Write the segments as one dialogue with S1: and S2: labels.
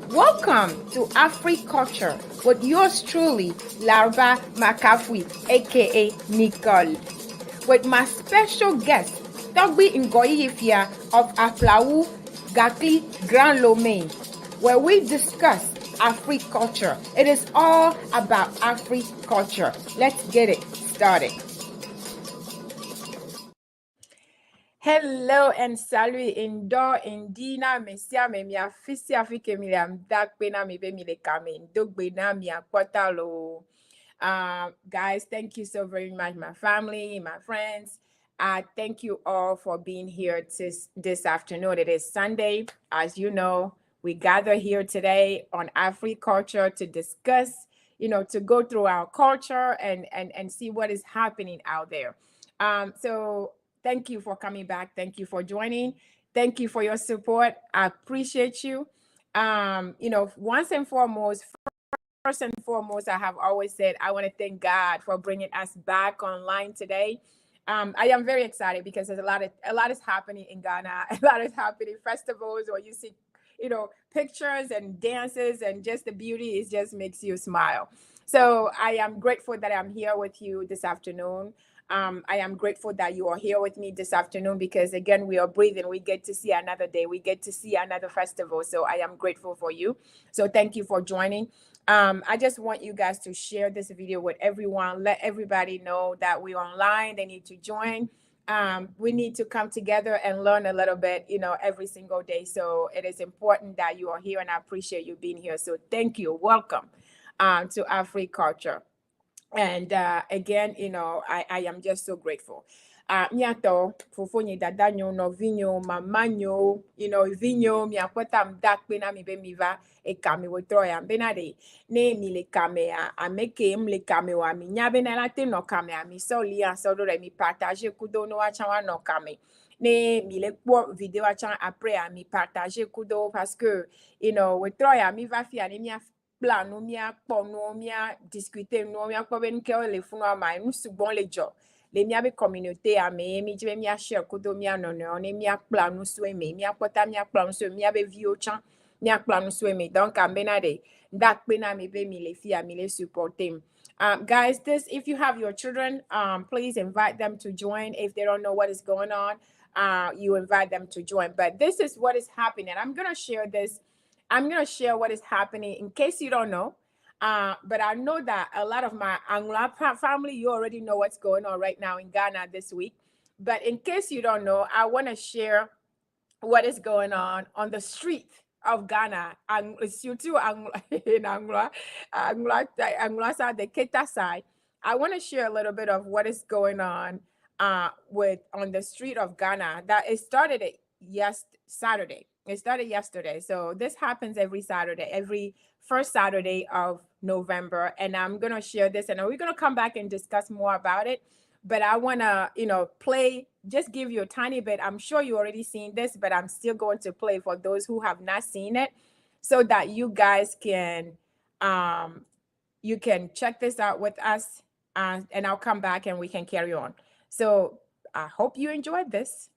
S1: Welcome to Africulture with yours truly, Larva McAfee, aka Nicole, with my special guest, Togbi Ngoyifia of Aflawu, Gakli, Grand Lomé, where we discuss Africulture. It is all about Africulture. Let's get it started. Hello and salut indo indina mesia me mi afisi afike mi am dak pena mi be mi le kamen dog bena mi akwatalo. Guys, thank you so very much, my family, my friends. Thank you all for being here this afternoon. It is Sunday. As you know, we gather here today on Africulture to discuss, to go through our culture and see what is happening out there. So thank you for coming back. Thank you for joining. Thank you for your support. I appreciate you. Once and foremost, first and foremost, I have always said I want to thank God for bringing us back online today. I am very excited because there's a lot is happening in Ghana. A lot is happening. Festivals, or you see, pictures and dances, and just the beauty. It just makes you smile. So I am grateful that I'm here with you this afternoon. I am grateful that you are here with me this afternoon because, again, we are breathing. We get to see another day. We get to see another festival. So I am grateful for you. So thank you for joining. I just want you guys to share this video with everyone. Let everybody know that we're online. They need to join. We need to come together and learn a little bit, every single day. So it is important that you are here, and I appreciate you being here. So thank you. Welcome to Africulture. And again, I am just so grateful. Nyato, fufonyi dadanyo, no vinyo, mamanyo, vinyo, miakwata mdakpe na mi be mi va, e kame wotroya benade. Ne mi le kame a meke m le kame wa mi nyabe na late no kame a mi so li an so do re mi partage kudo no achawa no kame. Ne mi le po video achan après a mi partage kudo parce que, wotroya mi va fi ani mi plan no mia kpɔ no mia discuter no mia kpɔ be nuke le funu ama nu sugbɔn le dzɔ le mia be communauté ame mi dzi be mia share kudo mia nɔnɔewo ne mia kpla nu so eme mia kpɔta mia kpla nu so mia be viwo tsã mia kpla nu so eme donc ambena de ndakpe na mi be mi le fia mi le supporter. Guys, if you have your children, please invite them to join. If they don't know what is going on, you invite them to join. But this is what is happening. I'm going to share what is happening in case you don't know. But I know that a lot of my Angla family, you already know what's going on right now in Ghana this week. But in case you don't know, I want to share what is going on the street of Ghana. Surtout in Angla side, the Keta side. I want to share a little bit of what is going on on the street of Ghana. That it started Saturday. It started yesterday. So this happens every Saturday, every first Saturday of November. And I'm going to share this, and we're going to come back and discuss more about it. But I want to, just give you a tiny bit. I'm sure you already seen this, but I'm still going to play for those who have not seen it so that you guys can, you can check this out with us, and I'll come back and we can carry on. So I hope you enjoyed this.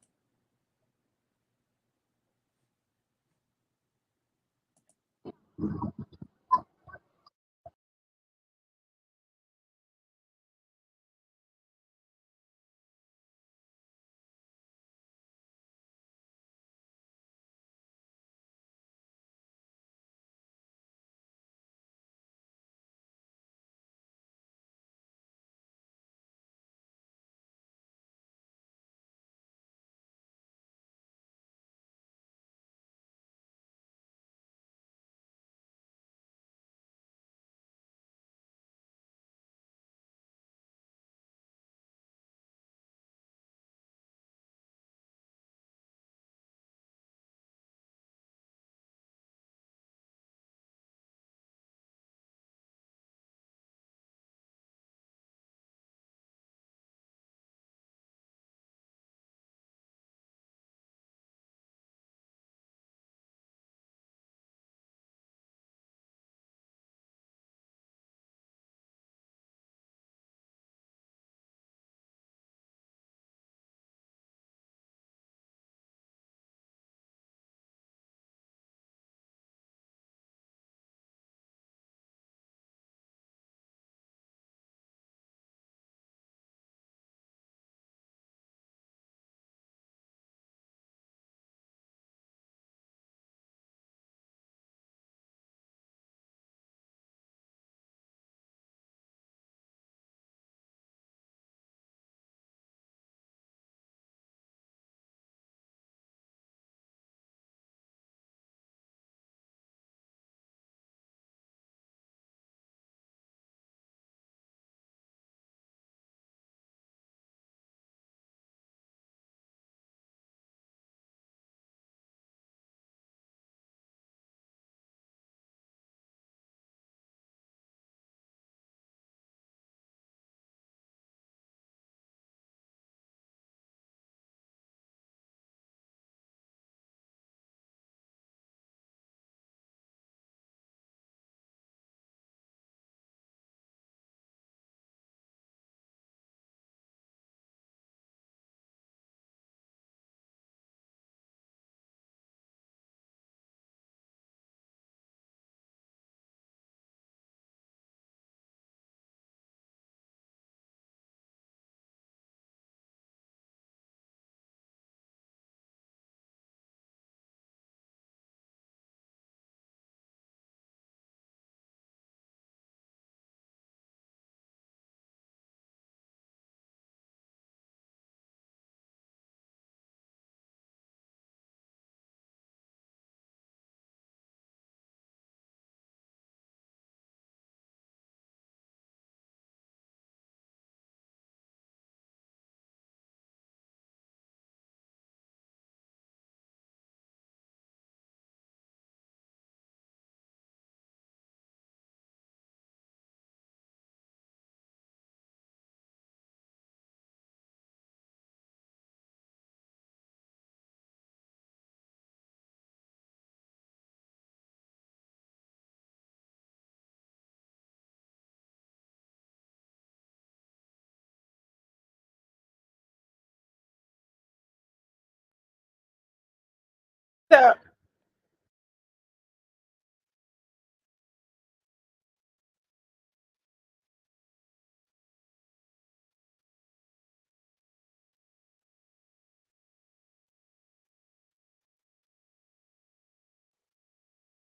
S1: So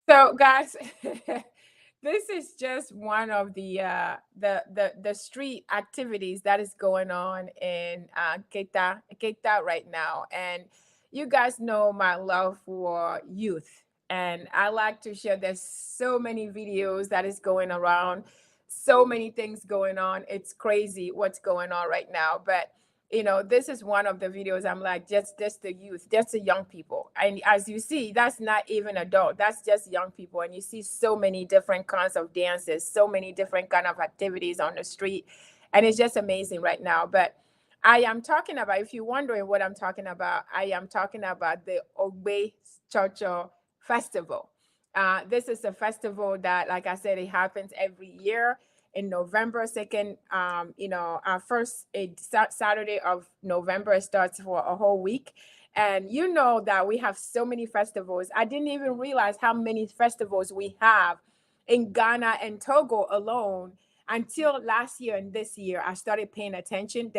S1: So, guys, this is just one of the street activities that is going on in Keta right now, and you guys know my love for youth, and I like to share. There's so many videos that is going around, so many things going on. It's crazy what's going on right now, but this is one of the videos. I'm like, just the youth, just the young people. And as you see, that's not even adult, that's just young people. And you see so many different kinds of dances, so many different kind of activities on the street. And it's just amazing right now. But I am talking about, if you're wondering what I'm talking about, I am talking about the Hogbetsotso Festival. This is a festival that, like I said, it happens every year in November 2nd. Our first Saturday of November starts for a whole week. And you know that we have so many festivals. I didn't even realize how many festivals we have in Ghana and Togo alone until last year and this year. I started paying attention.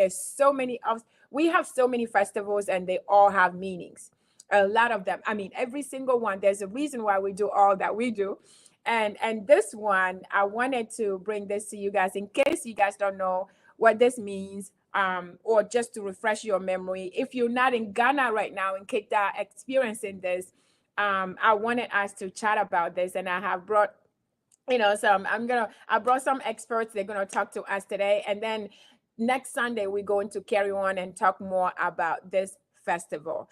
S1: We have so many festivals and they all have meanings. A lot of them. I mean, every single one. There's a reason why we do all that we do. And this one, I wanted to bring this to you guys in case you guys don't know what this means, or just to refresh your memory. If you're not in Ghana right now in Keta experiencing this, I wanted us to chat about this, and I have brought some. I brought some experts. They're gonna talk to us today, and then next Sunday we're going to carry on and talk more about this festival.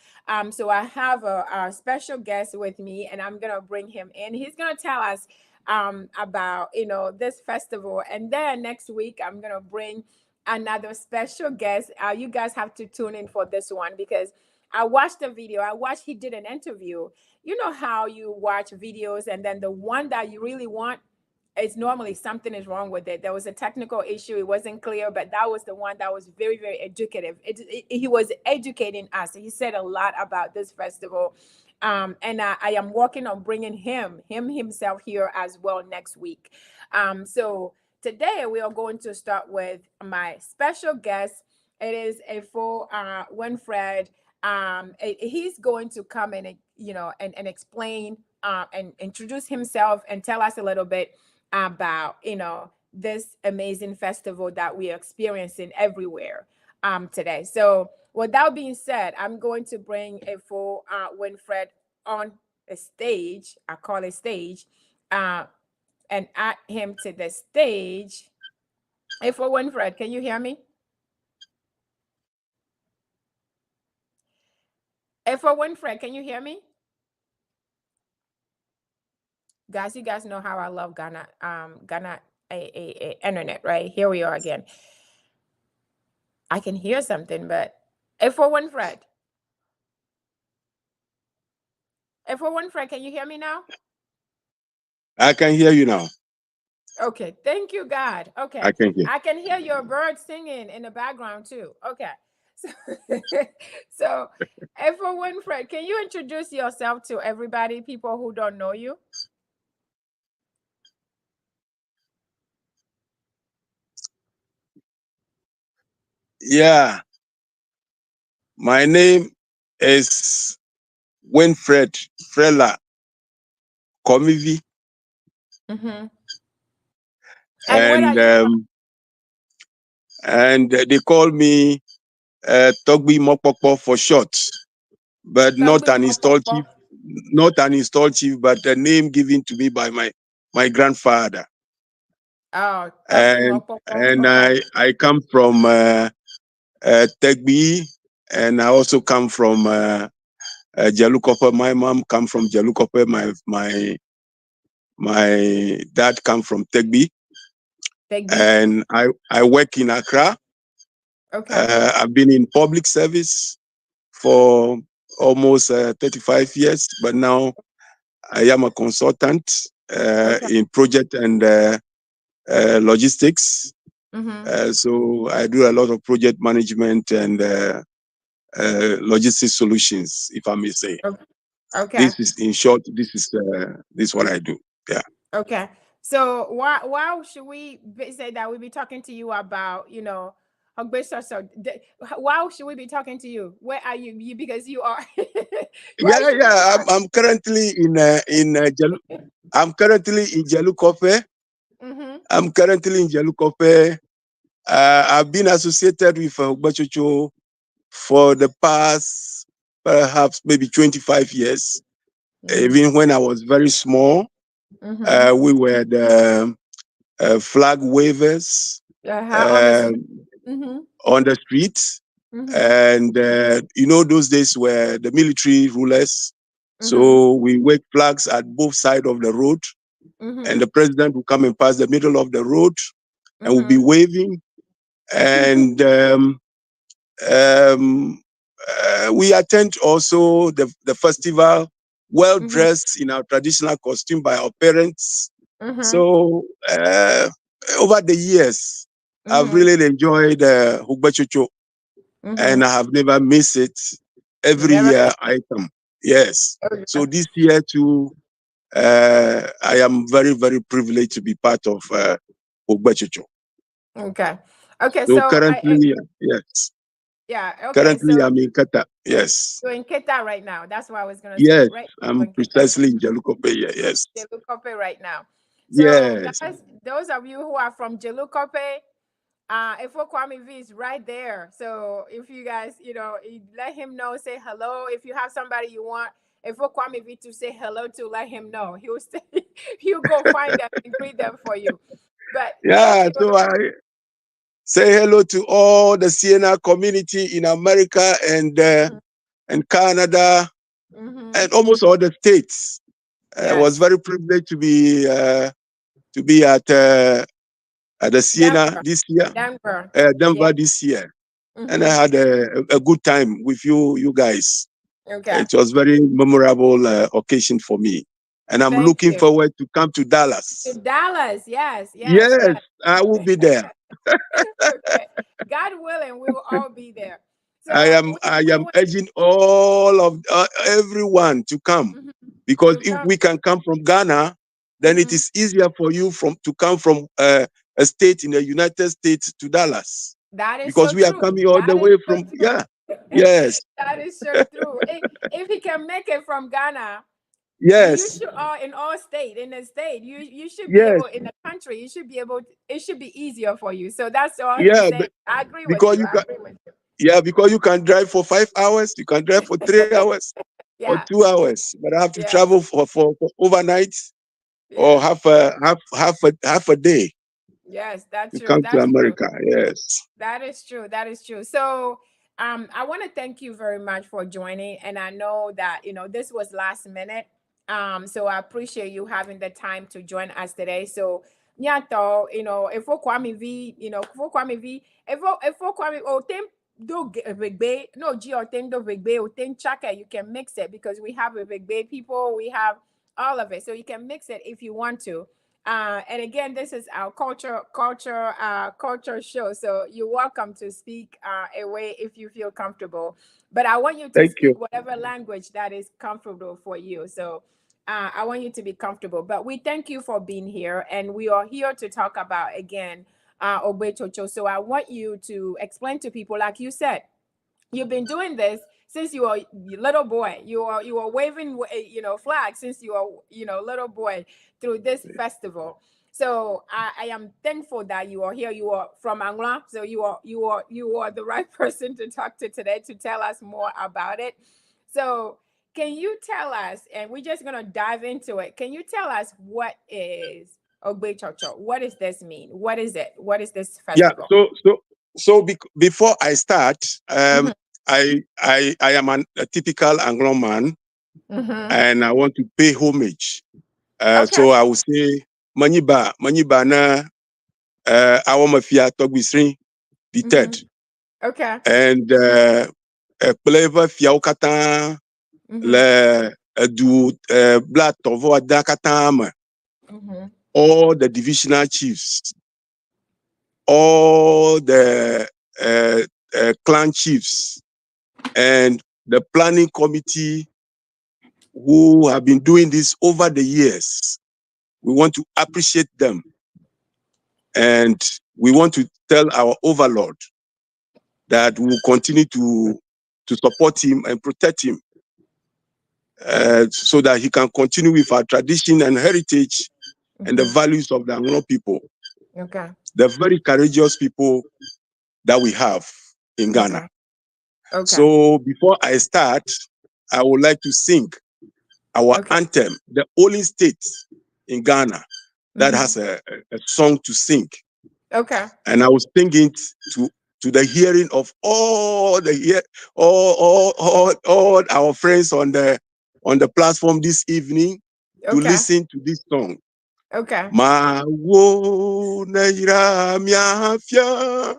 S1: So I have a special guest with me, and I'm gonna bring him in. He's gonna tell us about this festival, and then next week I'm gonna bring another special guest. You guys have to tune in for this one because I watched the video. He did an interview. You know how you watch videos and then the one that you really want, it's normally something is wrong with it. There was a technical issue, it wasn't clear, but that was the one that was very, very educative. He was educating us. He said a lot about this festival. And I am working on bringing him himself here as well next week. So today we are going to start with my special guest. It is a full Winfred. He's going to come in and and explain and introduce himself and tell us a little bit about this amazing festival that we are experiencing everywhere today. So with that being said, I'm going to bring a full Winfred on a stage. I call it stage, and add him to the stage. Hey, for Winfred, can you hear me? Hey, for Winfred, can you hear me? Guys, you guys know how I love Ghana, Ghana internet, right? Here we are again. I can hear something, but if for Winfred, can you hear me now?
S2: I can hear you now.
S1: Okay, thank you, God. Okay,
S2: I can hear.
S1: I can hear your bird singing in the background too. Okay, so, so if for Winfred, can you introduce yourself to everybody, people who don't know you?
S2: Yeah, my name is Winfred Frealar Kwamivi,
S1: Mm-hmm. And what are
S2: and
S1: you from?
S2: um, and they call me Togbi Mokpokpo for short, but not
S1: Togbi
S2: an installed
S1: Mokoko.
S2: chief, but a name given to me by my grandfather.
S1: Oh, Togbi
S2: And
S1: Mokoko.
S2: and
S1: Okay.
S2: I come from Tegbi, and I also come from Jalukope. My mom come from Jalukope. My dad come from Tegbi,
S1: Tegbi.
S2: and I work in Accra.
S1: Okay.
S2: I've been in public service for almost 35 years, but now I am a consultant
S1: Okay.
S2: in project and logistics.
S1: Mm-hmm.
S2: So I do a lot of project management and logistic solutions, if I may say.
S1: Okay. Okay.
S2: This is, in short, this is what I do. Yeah.
S1: Okay. So why should we say that we be talking to you about, Hogbetsotso? Why should we be talking to you? Where are you? Because you are. Why
S2: Yeah,
S1: should we be
S2: yeah.
S1: talking?
S2: I'm currently I'm currently in Jalukope.
S1: Mm-hmm.
S2: I'm currently in Jalukope. I've been associated with Hogbetsotso for the past perhaps maybe 25 years.
S1: Mm-hmm.
S2: Even when I was very small,
S1: Mm-hmm.
S2: we were the flag wavers
S1: On the street.
S2: um,
S1: Mm-hmm.
S2: on the streets.
S1: Mm-hmm.
S2: And, those days were the military rulers.
S1: Mm-hmm.
S2: So we wave flags at both sides of the road. And
S1: Mm-hmm.
S2: the president will come and pass the middle of the road and will be
S1: Mm-hmm.
S2: waving. And um, we attend also the festival, well
S1: Mm-hmm.
S2: dressed in our traditional costume by our parents.
S1: Mm-hmm.
S2: So over the years, I've
S1: Mm-hmm.
S2: really enjoyed Hogbetsotso, and
S1: Mm-hmm.
S2: I have never missed it.
S1: You
S2: Every
S1: never
S2: year
S1: miss.
S2: I come. Yes.
S1: Okay.
S2: So this year too, I am very, very privileged to be part of Hogbetsotso.
S1: Okay. Okay.
S2: So
S1: So
S2: currently, yes.
S1: yeah. Okay.
S2: Currently,
S1: So
S2: I'm in Qatar. Yes.
S1: you're in Keta right now. That's what I was gonna say.
S2: Yes.
S1: Right. You're
S2: I'm
S1: in Keta.
S2: precisely in Jalukope. Yes.
S1: Jelukope right now. So
S2: Yes.
S1: guys, those of you who are from Jelukope, Ifo Kwamivi is right there. So if you guys, let him know, say hello. If you have somebody you want Ifo Kwamivi to say hello to, let him know. He'll stay, he'll go find them and greet them for you. But thank
S2: Yeah.
S1: you.
S2: So I say hello to all the Siena community in America and Canada
S1: Mm-hmm.
S2: and almost all the states. I was
S1: Yes.
S2: very privileged to be at the Siena
S1: Denver.
S2: this year,
S1: Denver. Yeah.
S2: Denver this year, and I
S1: Mm-hmm.
S2: had a good time with you guys.
S1: Okay.
S2: It was very memorable occasion for me, and I'm
S1: Thank
S2: looking
S1: you.
S2: forward to come to
S1: To
S2: Dallas.
S1: Dallas. Yes. Yes.
S2: Yes,
S1: Yes.
S2: I will be there.
S1: Okay. God willing, we will all be there.
S2: I
S1: So
S2: am
S1: we
S2: I
S1: we
S2: am
S1: want
S2: urging all of everyone to come,
S1: mhm,
S2: because
S1: to
S2: if
S1: come.
S2: we can come from Ghana, then it
S1: Hmm.
S2: is easier for you to come from a state in the United States to Dallas,
S1: That is
S2: because
S1: so
S2: we are
S1: true.
S2: coming all
S1: That
S2: the
S1: is
S2: way
S1: so
S2: from,
S1: true.
S2: yeah. Yes.
S1: That is so true. If he can make it from Ghana, you
S2: Yes.
S1: should all in all state in the state. You should be
S2: Yes.
S1: able in the country. You should be able. It should be easier for you. So that's all he's
S2: Yeah,
S1: saying. I agree with
S2: because
S1: you.
S2: you
S1: I
S2: can,
S1: agree with you.
S2: yeah, because you can drive for 5 hours, you can drive for 3 hours or
S1: Yeah.
S2: 2 hours, but I have to
S1: Yes.
S2: travel for overnight or
S1: Yes.
S2: half a day
S1: Yes. That's
S2: to
S1: true.
S2: come to
S1: That's true.
S2: America. Yes.
S1: That is true. That is true. So, I want to thank you very much for joining. And I know that, this was last minute. So I appreciate you having the time to join us today. So, nyato, if for Kwamivi, for Kwamivi, if for Kwami, oh, tem do regbe, no, G or tem do regbe, or tem chaka, you can mix it because we have a regbe people, we have all of it. So you can mix it if you want to. And again, this is our culture show. So you're welcome to speak away if you feel comfortable. But I want you to
S2: Thank you.
S1: speak whatever language that is comfortable for you. So I want you to be comfortable. But we thank you for being here, and we are here to talk about again Ogbetsotso. So I want you to explain to people, like you said, you've been doing this since you were a little boy. You are waving flags since you are little boy through this festival. So I am thankful that you are here. You are from Angola, so you are the right person to talk to today to tell us more about it. So can you tell us, and we're just gonna dive into it. Can you tell us what is Ogbetsotso? What does this mean? What is it? What is this
S2: Yeah.
S1: festival?
S2: Before I start,
S1: Mm-hmm.
S2: I am a typical Anglo man,
S1: Mm-hmm.
S2: and I want to pay homage.
S1: Okay.
S2: So I will say Maniba na Awamafia Togbisri the
S1: Mm-hmm.
S2: third,
S1: Okay.
S2: and Pleva Fiaukata
S1: Mm-hmm.
S2: le du Blat Tovo Adakatama,
S1: Mm-hmm.
S2: all the divisional chiefs, all the clan chiefs, and the planning committee who have been doing this over the years. We want to appreciate them. And we want to tell our overlord that we will continue to support him and protect him, so that he can continue with our tradition and heritage and the values of the Anglo people,
S1: Okay.
S2: the very courageous people that we have in Ghana.
S1: Okay.
S2: So before I start, I would like to sing our anthem, the only state in Ghana that has a song to sing.
S1: Okay.
S2: And I was singing to the hearing of all our friends on the platform this evening to listen to this song.
S1: Okay.
S2: Ma wo na ira miafia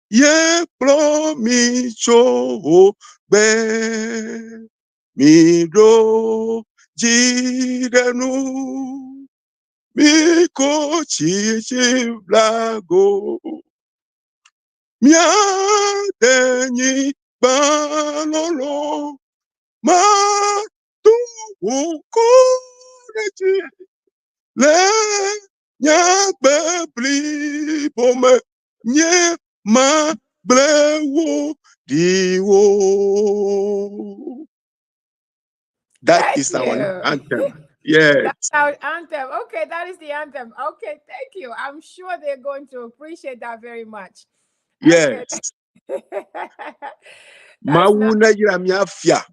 S2: ye plo mi cho be mi do jirenu mi ko chi blago mia denyi balolo ma tu ko reji le nya bebli pome nye ma blewo diwo. That is our anthem. Yes.
S1: That's our anthem. Okay, that is the anthem. Okay, thank you. I'm sure they're going to appreciate that very much.
S2: Yes.
S1: Okay.
S2: Mawu na yira mi afia.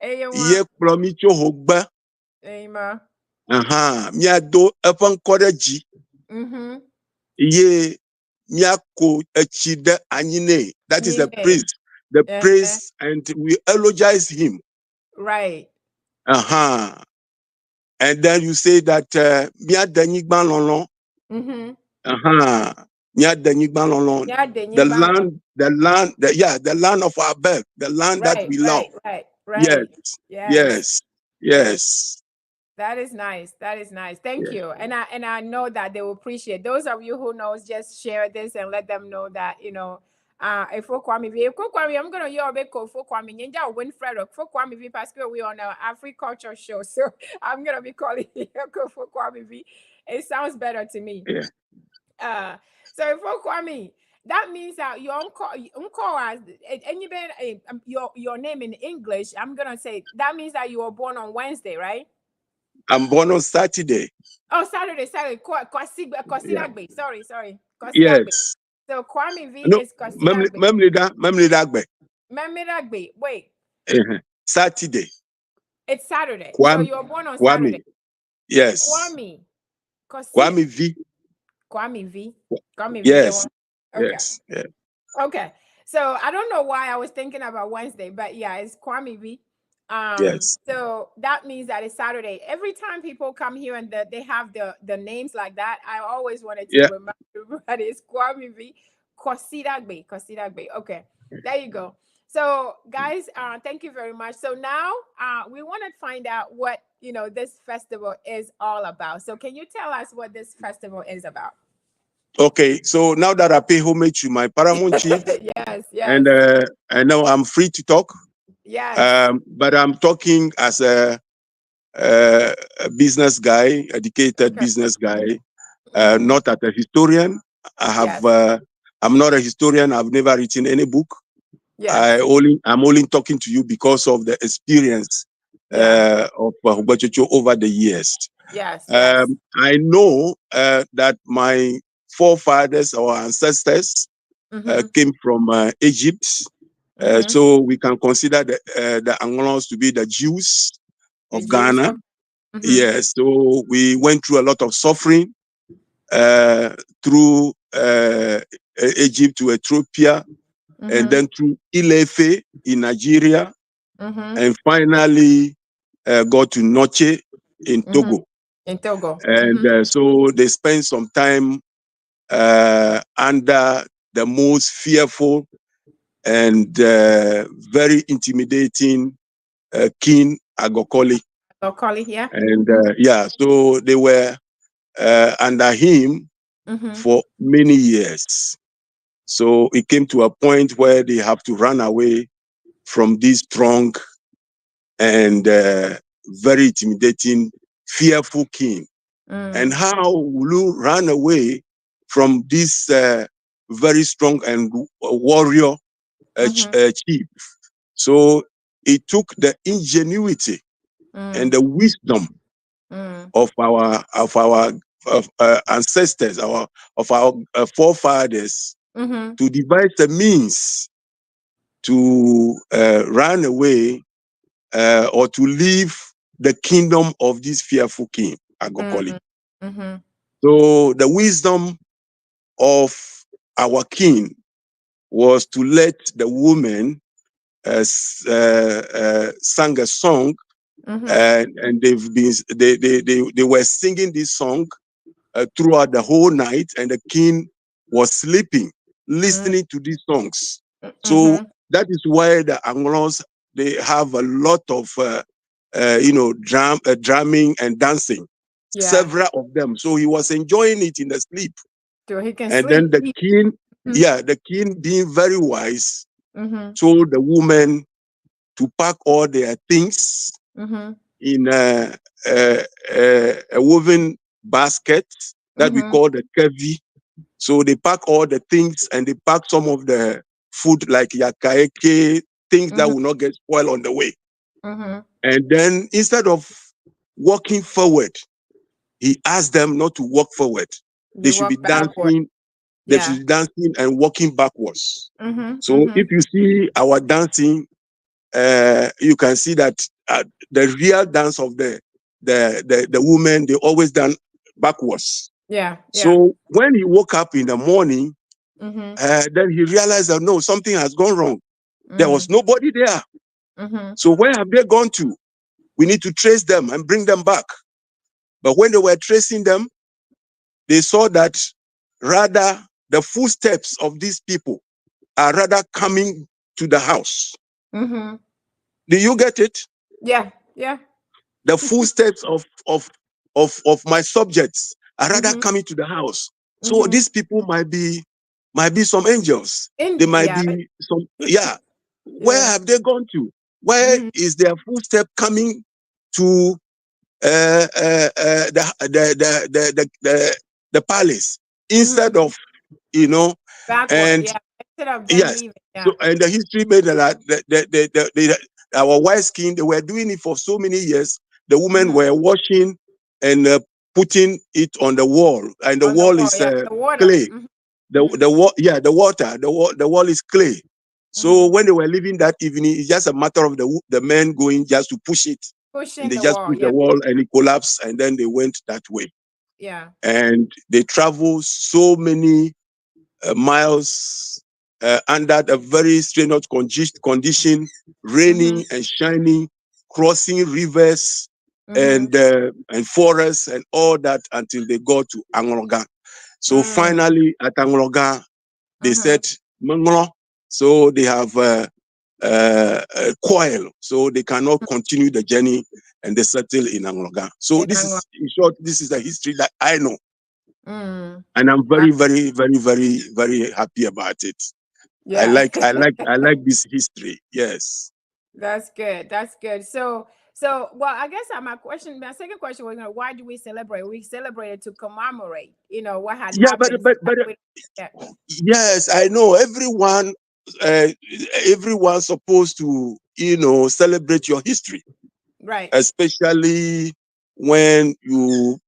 S2: Ye kplomi tso hogba.
S1: Amen.
S2: Mia do efe nkode ji. Ye mia ko echi de anyine. That is the praise. The praise, and we eulogize him.
S1: Right.
S2: And then you say that mia denigban lolon. Mia denigban lolon. The land, the land of our birth, the land that we love.
S1: Right.
S2: Yes.
S1: That is nice. That is nice. Thank you. And I know that they will appreciate. Those of you who knows, just share this and let them know that, if Kwamivi, I'm gonna your big for Kwami Ninja Winfred for Kwamivi Pascal, we on our Africulture show. So I'm gonna be calling you for Kwamivi. It sounds better to me.
S2: Yeah.
S1: So for Kwami, that means that your uncle has and your name in English. I'm gonna say that means that you were born on Wednesday, right?
S2: I'm born on Saturday.
S1: Oh, Saturday. Kosidagbe. Sorry. Kosidagbe.
S2: Yes.
S1: So Kwamivi is
S2: Kosidagbe.
S1: Memidagbe. Wait.
S2: Saturday.
S1: It's Saturday. So you're born on Saturday.
S2: Yes.
S1: Kwamivi.
S2: Yes.
S1: Okay.
S2: Yes. Yeah.
S1: Okay. So I don't know why I was thinking about Wednesday, but yeah, it's Kwamivi.
S2: Yes.
S1: So that means that it's Saturday. Every time people come here and they have the names like that, I always wanted to remember that it's Kwamivi Kosidagbe. Okay, there you go. So guys, thank you very much. So now we want to find out what this festival is all about. So can you tell us what this festival is about?
S2: Okay, so now that I pay homage to my paramount chief,
S1: yes,
S2: and now I'm free to talk.
S1: Yes.
S2: But I'm talking as a business guy, educated business guy, not as a historian. I'm not a historian. I've never written any book. I'm only talking to you because of the experience of Hogbetsotso over the years.
S1: Yes.
S2: I know that my forefathers or ancestors came from Egypt. So we can consider the Anglos to be the Jews of Ghana. Yes, so we went through a lot of suffering through Egypt to Ethiopia, and then through Ilefe in Nigeria, and finally got to Noche in Togo. And so they spent some time under the most fearful and very intimidating King Agokoli.
S1: Yeah.
S2: And so they were under him for many years. So it came to a point where they have to run away from this strong and very intimidating, fearful king. And how will you run away from this very strong and warrior chief? So it took the ingenuity and the wisdom of our ancestors, of our forefathers, to devise a means to run away or to leave the kingdom of this fearful king, I go call it. So the wisdom of our king was to let the woman sang a song, and they were singing this song throughout the whole night, and the king was sleeping, listening to these songs. So that is why the Anglos, they have a lot of drumming and dancing, several of them. So he was enjoying it in the sleep.
S1: So he can
S2: And
S1: sleep.
S2: then the king, the king being very wise, told the woman to pack all their things in a woven basket that we call the kevi. So they pack all the things, and they pack some of the food like yakaeke, things that will not get spoiled on the way. And then instead of walking forward, he asked them not to walk forward. They should be dancing. They should be dancing and walking backwards. So if you see our dancing, you can see that the real dance of the women, they always dance backwards. So when he woke up in the morning, then he realized that no, something has gone wrong. There was nobody there. So where have they gone to? We need to trace them and bring them back. But when they were tracing them, they saw that rather the footsteps of these people are rather coming to the house. Do you get it?
S1: Yeah.
S2: The footsteps of my subjects are rather coming to the house. So these people might be some angels. They might be some, yeah. Where have they gone to? Where is their footstep coming to the palace instead of,
S1: backward?
S2: and
S1: Instead of them
S2: yes.
S1: leaving.
S2: So, and the history made that our wise king, they were doing it for so many years. The women were washing and putting it on the wall, and the
S1: On the
S2: wall
S1: wall,
S2: is
S1: the water.
S2: clay. The water. The wall is clay. So when they were leaving that evening, it's just a matter of the men going just to push it, and
S1: Pushing
S2: they
S1: the
S2: just
S1: wall.
S2: push the wall, and it collapsed, and then they went that way. And they traveled so many miles under a very strenuous condition, raining and shining, crossing rivers and forests and all that until they got to Angloga. So finally at Angloga, they said, Manglo, so they have a coil, so they cannot continue the journey, and they settle in Angloga. So this is, in short, this is the history that I know. And I'm very, very, very, very, very happy about it. I like this history. Yes.
S1: That's good. That's good. So well, I guess my second question was, why do we celebrate? We celebrated to commemorate, what had
S2: Yeah, but
S1: happened.
S2: yes, I know uh, everyone supposed to, celebrate your history,
S1: Right.
S2: especially when you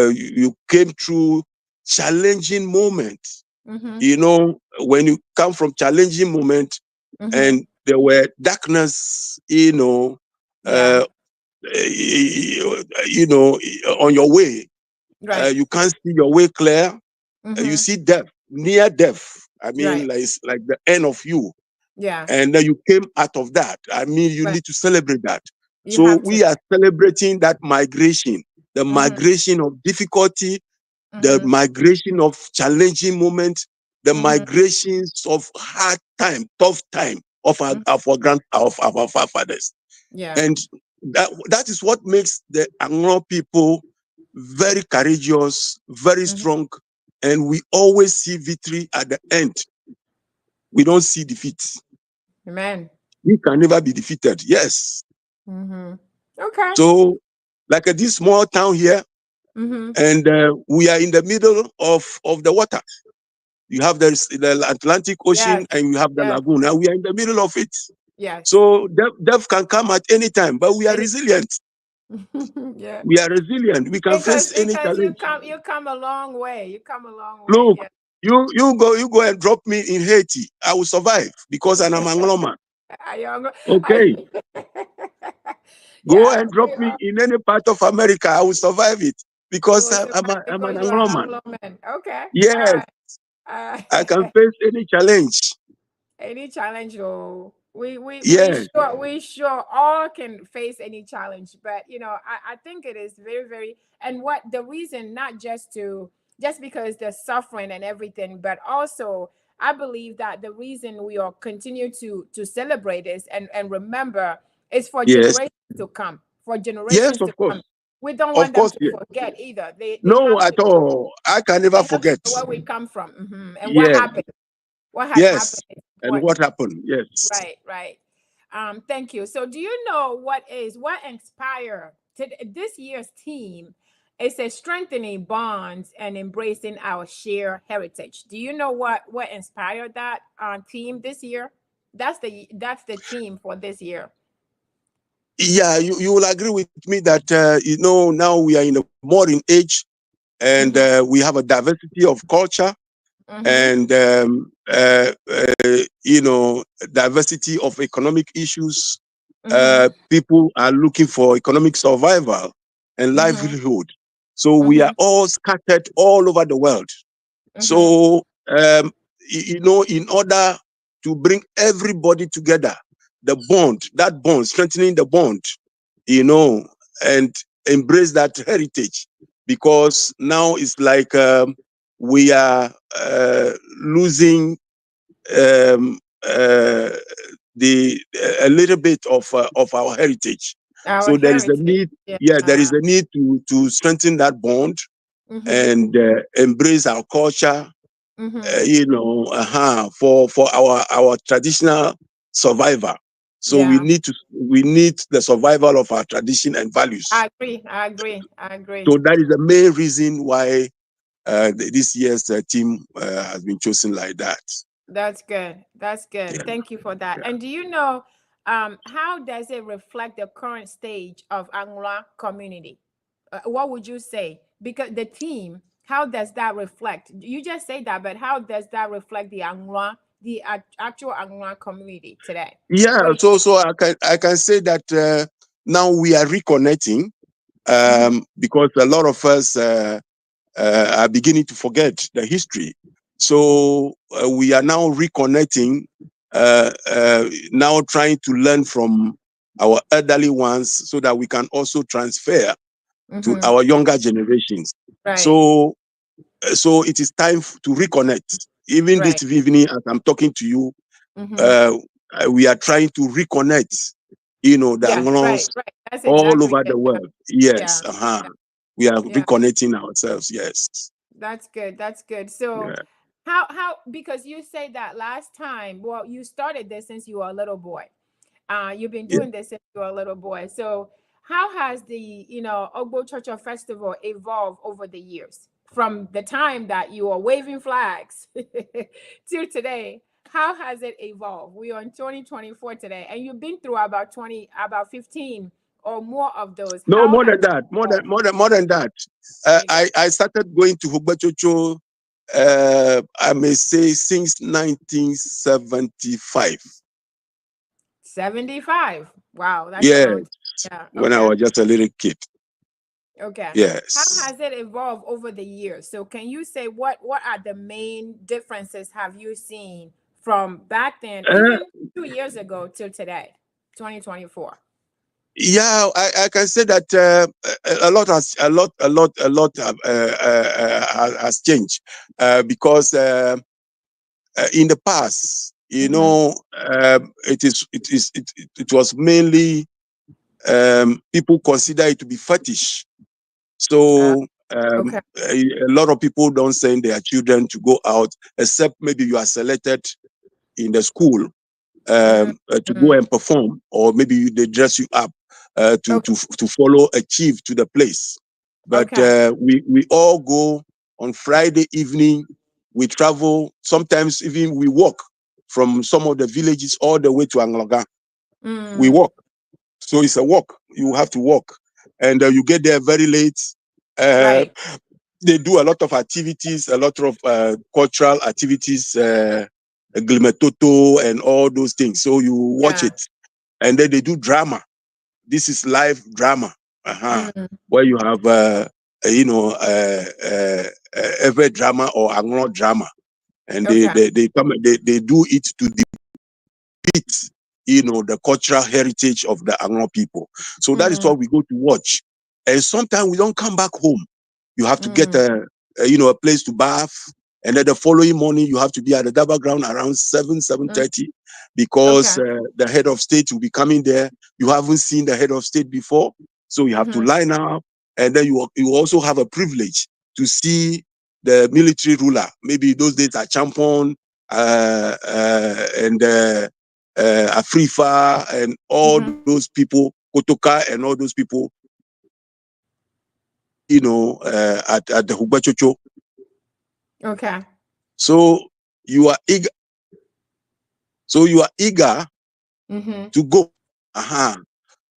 S2: you came through challenging moments. When you come from challenging moment and there were darkness, uh, on your way,
S1: Right.
S2: you can't see your way clear. You see death, near death. I mean,
S1: Right.
S2: like the end of you.
S1: Yeah.
S2: And then you came out of that. I mean, you
S1: Right.
S2: need to celebrate that.
S1: You
S2: So
S1: have to.
S2: we are celebrating that migration, the migration of difficulty, the migration of challenging moments, the migrations of hard time, tough time of our forefathers.
S1: Yeah.
S2: And that is what makes the Anglo people very courageous, very strong, and we always see victory at the end. We don't see defeat.
S1: Amen.
S2: We can never be defeated. Yes.
S1: Okay.
S2: So, like this small town here, and we are in the middle of the water. You have the Atlantic Ocean,
S1: Yes.
S2: and you have the
S1: Yes.
S2: lagoon, and we are in the middle of it.
S1: Yes.
S2: So death can come at any time, but we are resilient.
S1: Yeah.
S2: We are resilient. We can face any
S1: Because
S2: challenge.
S1: you come a long way. You come a long way.
S2: Look,
S1: Yeah.
S2: you go and drop me in Haiti. I will survive because I'm an Anglo man. Okay. Go
S1: Yeah.
S2: and drop me in any part of America. I will survive it
S1: You
S2: because
S1: will survive
S2: I'm an
S1: because you're
S2: Anglo
S1: an
S2: man.
S1: Anglo man. Okay. All
S2: Yes,
S1: right.
S2: I can
S1: Uh,
S2: face any challenge.
S1: any challenge, oh,
S2: Yes,
S1: we sure all can face any challenge, but I think it is very, very, and what the reason, not just because the suffering and everything, but also I believe that the reason we all continue to celebrate this and remember is for
S2: yes,
S1: generations to come, for
S2: yes,
S1: generations to
S2: of course.
S1: come. We don't
S2: Of
S1: want them
S2: course,
S1: to
S2: yes.
S1: forget either. They
S2: No,
S1: have
S2: at
S1: to know.
S2: all. I can never
S1: They have to
S2: forget.
S1: know where we come from, and what
S2: Yes,
S1: happened. What had happened
S2: yes.
S1: is
S2: And what
S1: important.
S2: happened? Yes.
S1: Right, right. Thank you. So, do you know what inspire to this year's theme? It's a strengthening bonds and embracing our shared heritage. Do you know what inspired that theme this year? That's the theme for this year.
S2: Yeah, you will agree with me that now we are in a modern age, and
S1: Mm-hmm.
S2: we have a diversity of culture,
S1: Mm-hmm.
S2: and diversity of economic issues.
S1: Mm-hmm.
S2: People are looking for economic survival and
S1: Mm-hmm.
S2: livelihood. So we
S1: Mm-hmm.
S2: are all scattered all over the world.
S1: Mm-hmm.
S2: So in order to bring everybody together, that bond, strengthening the bond, and embrace that heritage, because now it's like we are losing um, uh, the a little bit of our heritage.
S1: Our
S2: So there is a
S1: heritage.
S2: need,
S1: Yeah.
S2: yeah, there is a need to strengthen that bond
S1: Mm-hmm.
S2: and embrace our culture,
S1: Mm-hmm.
S2: for our traditional survival. So
S1: Yeah.
S2: we need the survival of our tradition and values.
S1: I agree. I agree. I agree.
S2: So that is the main reason why this year's team has been chosen like that.
S1: That's good. That's good.
S2: Yeah,
S1: Thank you for that.
S2: yeah,
S1: And do you know how does it reflect the current stage of Anglo community? What would you say? Because the team, how does that reflect? You just say that, but how does that reflect the actual Anglo community today?
S2: yeah.
S1: What do
S2: So I can say that now we are reconnecting,
S1: you? Mm-hmm.
S2: because a lot of us are beginning to forget the history. So we are now reconnecting, now trying to learn from our elderly ones so that we can also transfer to
S1: Mm-hmm.
S2: our younger generations.
S1: Right.
S2: So, so it is time to reconnect. Even
S1: Right.
S2: this evening, as I'm talking to you,
S1: Mm-hmm.
S2: uh, we are trying to reconnect, the
S1: Yeah. Right.
S2: Anglons
S1: Right. That's
S2: all
S1: exactly
S2: over
S1: it.
S2: the
S1: Yeah.
S2: world. Yes,
S1: Yeah.
S2: we are
S1: Yeah.
S2: reconnecting ourselves. Yes.
S1: That's good. That's good. So,
S2: Yeah.
S1: how because you say that last time, well, you started this since you were a little boy. You've been
S2: Yeah.
S1: doing this since you were a little boy. So, how has the Hogbetsotso Festival evolved over the years from the time that you were waving flags to today? How has it evolved? We are in 2024 today, and you've been through about 15 or more of those.
S2: No,
S1: How
S2: more
S1: has
S2: than
S1: it
S2: that.
S1: evolved?
S2: More than that.
S1: There you go.
S2: I started going to Hogbetsotso, I may say, since 1975.
S1: 75. Wow, that's a
S2: Yes,
S1: long time. Yeah.
S2: when I
S1: Okay.
S2: was just a little kid.
S1: Okay. How
S2: Yes.
S1: has it evolved over the years? So can you say what are the main differences have you seen from back then,
S2: Uh,
S1: even 2 years ago till today, 2024?
S2: yeah, I can say that a lot has changed, because in the past,
S1: Mm-hmm.
S2: it was mainly people consider it to be fetish.
S1: Uh,
S2: So
S1: okay.
S2: a lot of people don't send their children to go out, except maybe you are selected in the school to go and perform, or maybe they dress you up to follow a chief to the place. But we all go on Friday evening. We travel. Sometimes even we walk from some of the villages all the way to Angloga. We walk. So it's a walk. You have to walk. And you get there very late.
S1: Right.
S2: They do a lot of activities, a lot of cultural activities, Glimetoto and all those things. So you watch it. And then they do drama. This is live drama. Where you have, every drama or Anglo drama. And they come, they do it to depict, the cultural heritage of the Anglo people. So that is what we go to watch. And sometimes we don't come back home. You have to get a place to bath. And then the following morning, you have to be at the Daba ground around 7:30, because the head of state will be coming there. You haven't seen the head of state before, so you have to line up. And then you also have a privilege to see the military ruler. Maybe those days are Champon and Afrifa and all those people, Kotoka and all those people, at the Hogbetsotso.
S1: Okay.
S2: So you are eager. To go.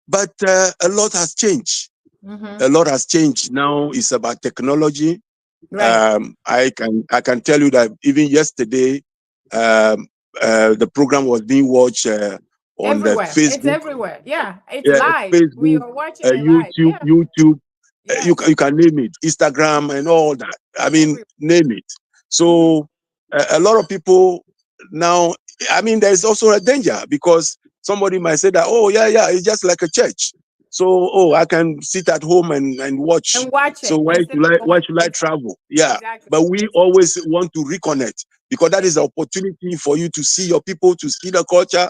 S2: But a lot has changed. A lot has changed. Now it's about technology.
S1: Right.
S2: I can tell you that even yesterday, the program was being watched on the
S1: Everywhere. It's
S2: Facebook.
S1: everywhere. Yeah. It's
S2: Yeah,
S1: live. We
S2: Facebook,
S1: are watching it live.
S2: YouTube,
S1: Yeah.
S2: you
S1: Yes.
S2: can name it, Instagram and all that. I mean,
S1: Everywhere.
S2: name it. So a lot of people now, I mean, there's also a danger, because somebody might say that, oh yeah, it's just like a church. So, I can sit at home and watch.
S1: And watch
S2: So
S1: it instead of
S2: why
S1: going.
S2: should I travel? Yeah.
S1: Exactly.
S2: But we always want to reconnect, because that is an opportunity for you to see your people, to see the culture,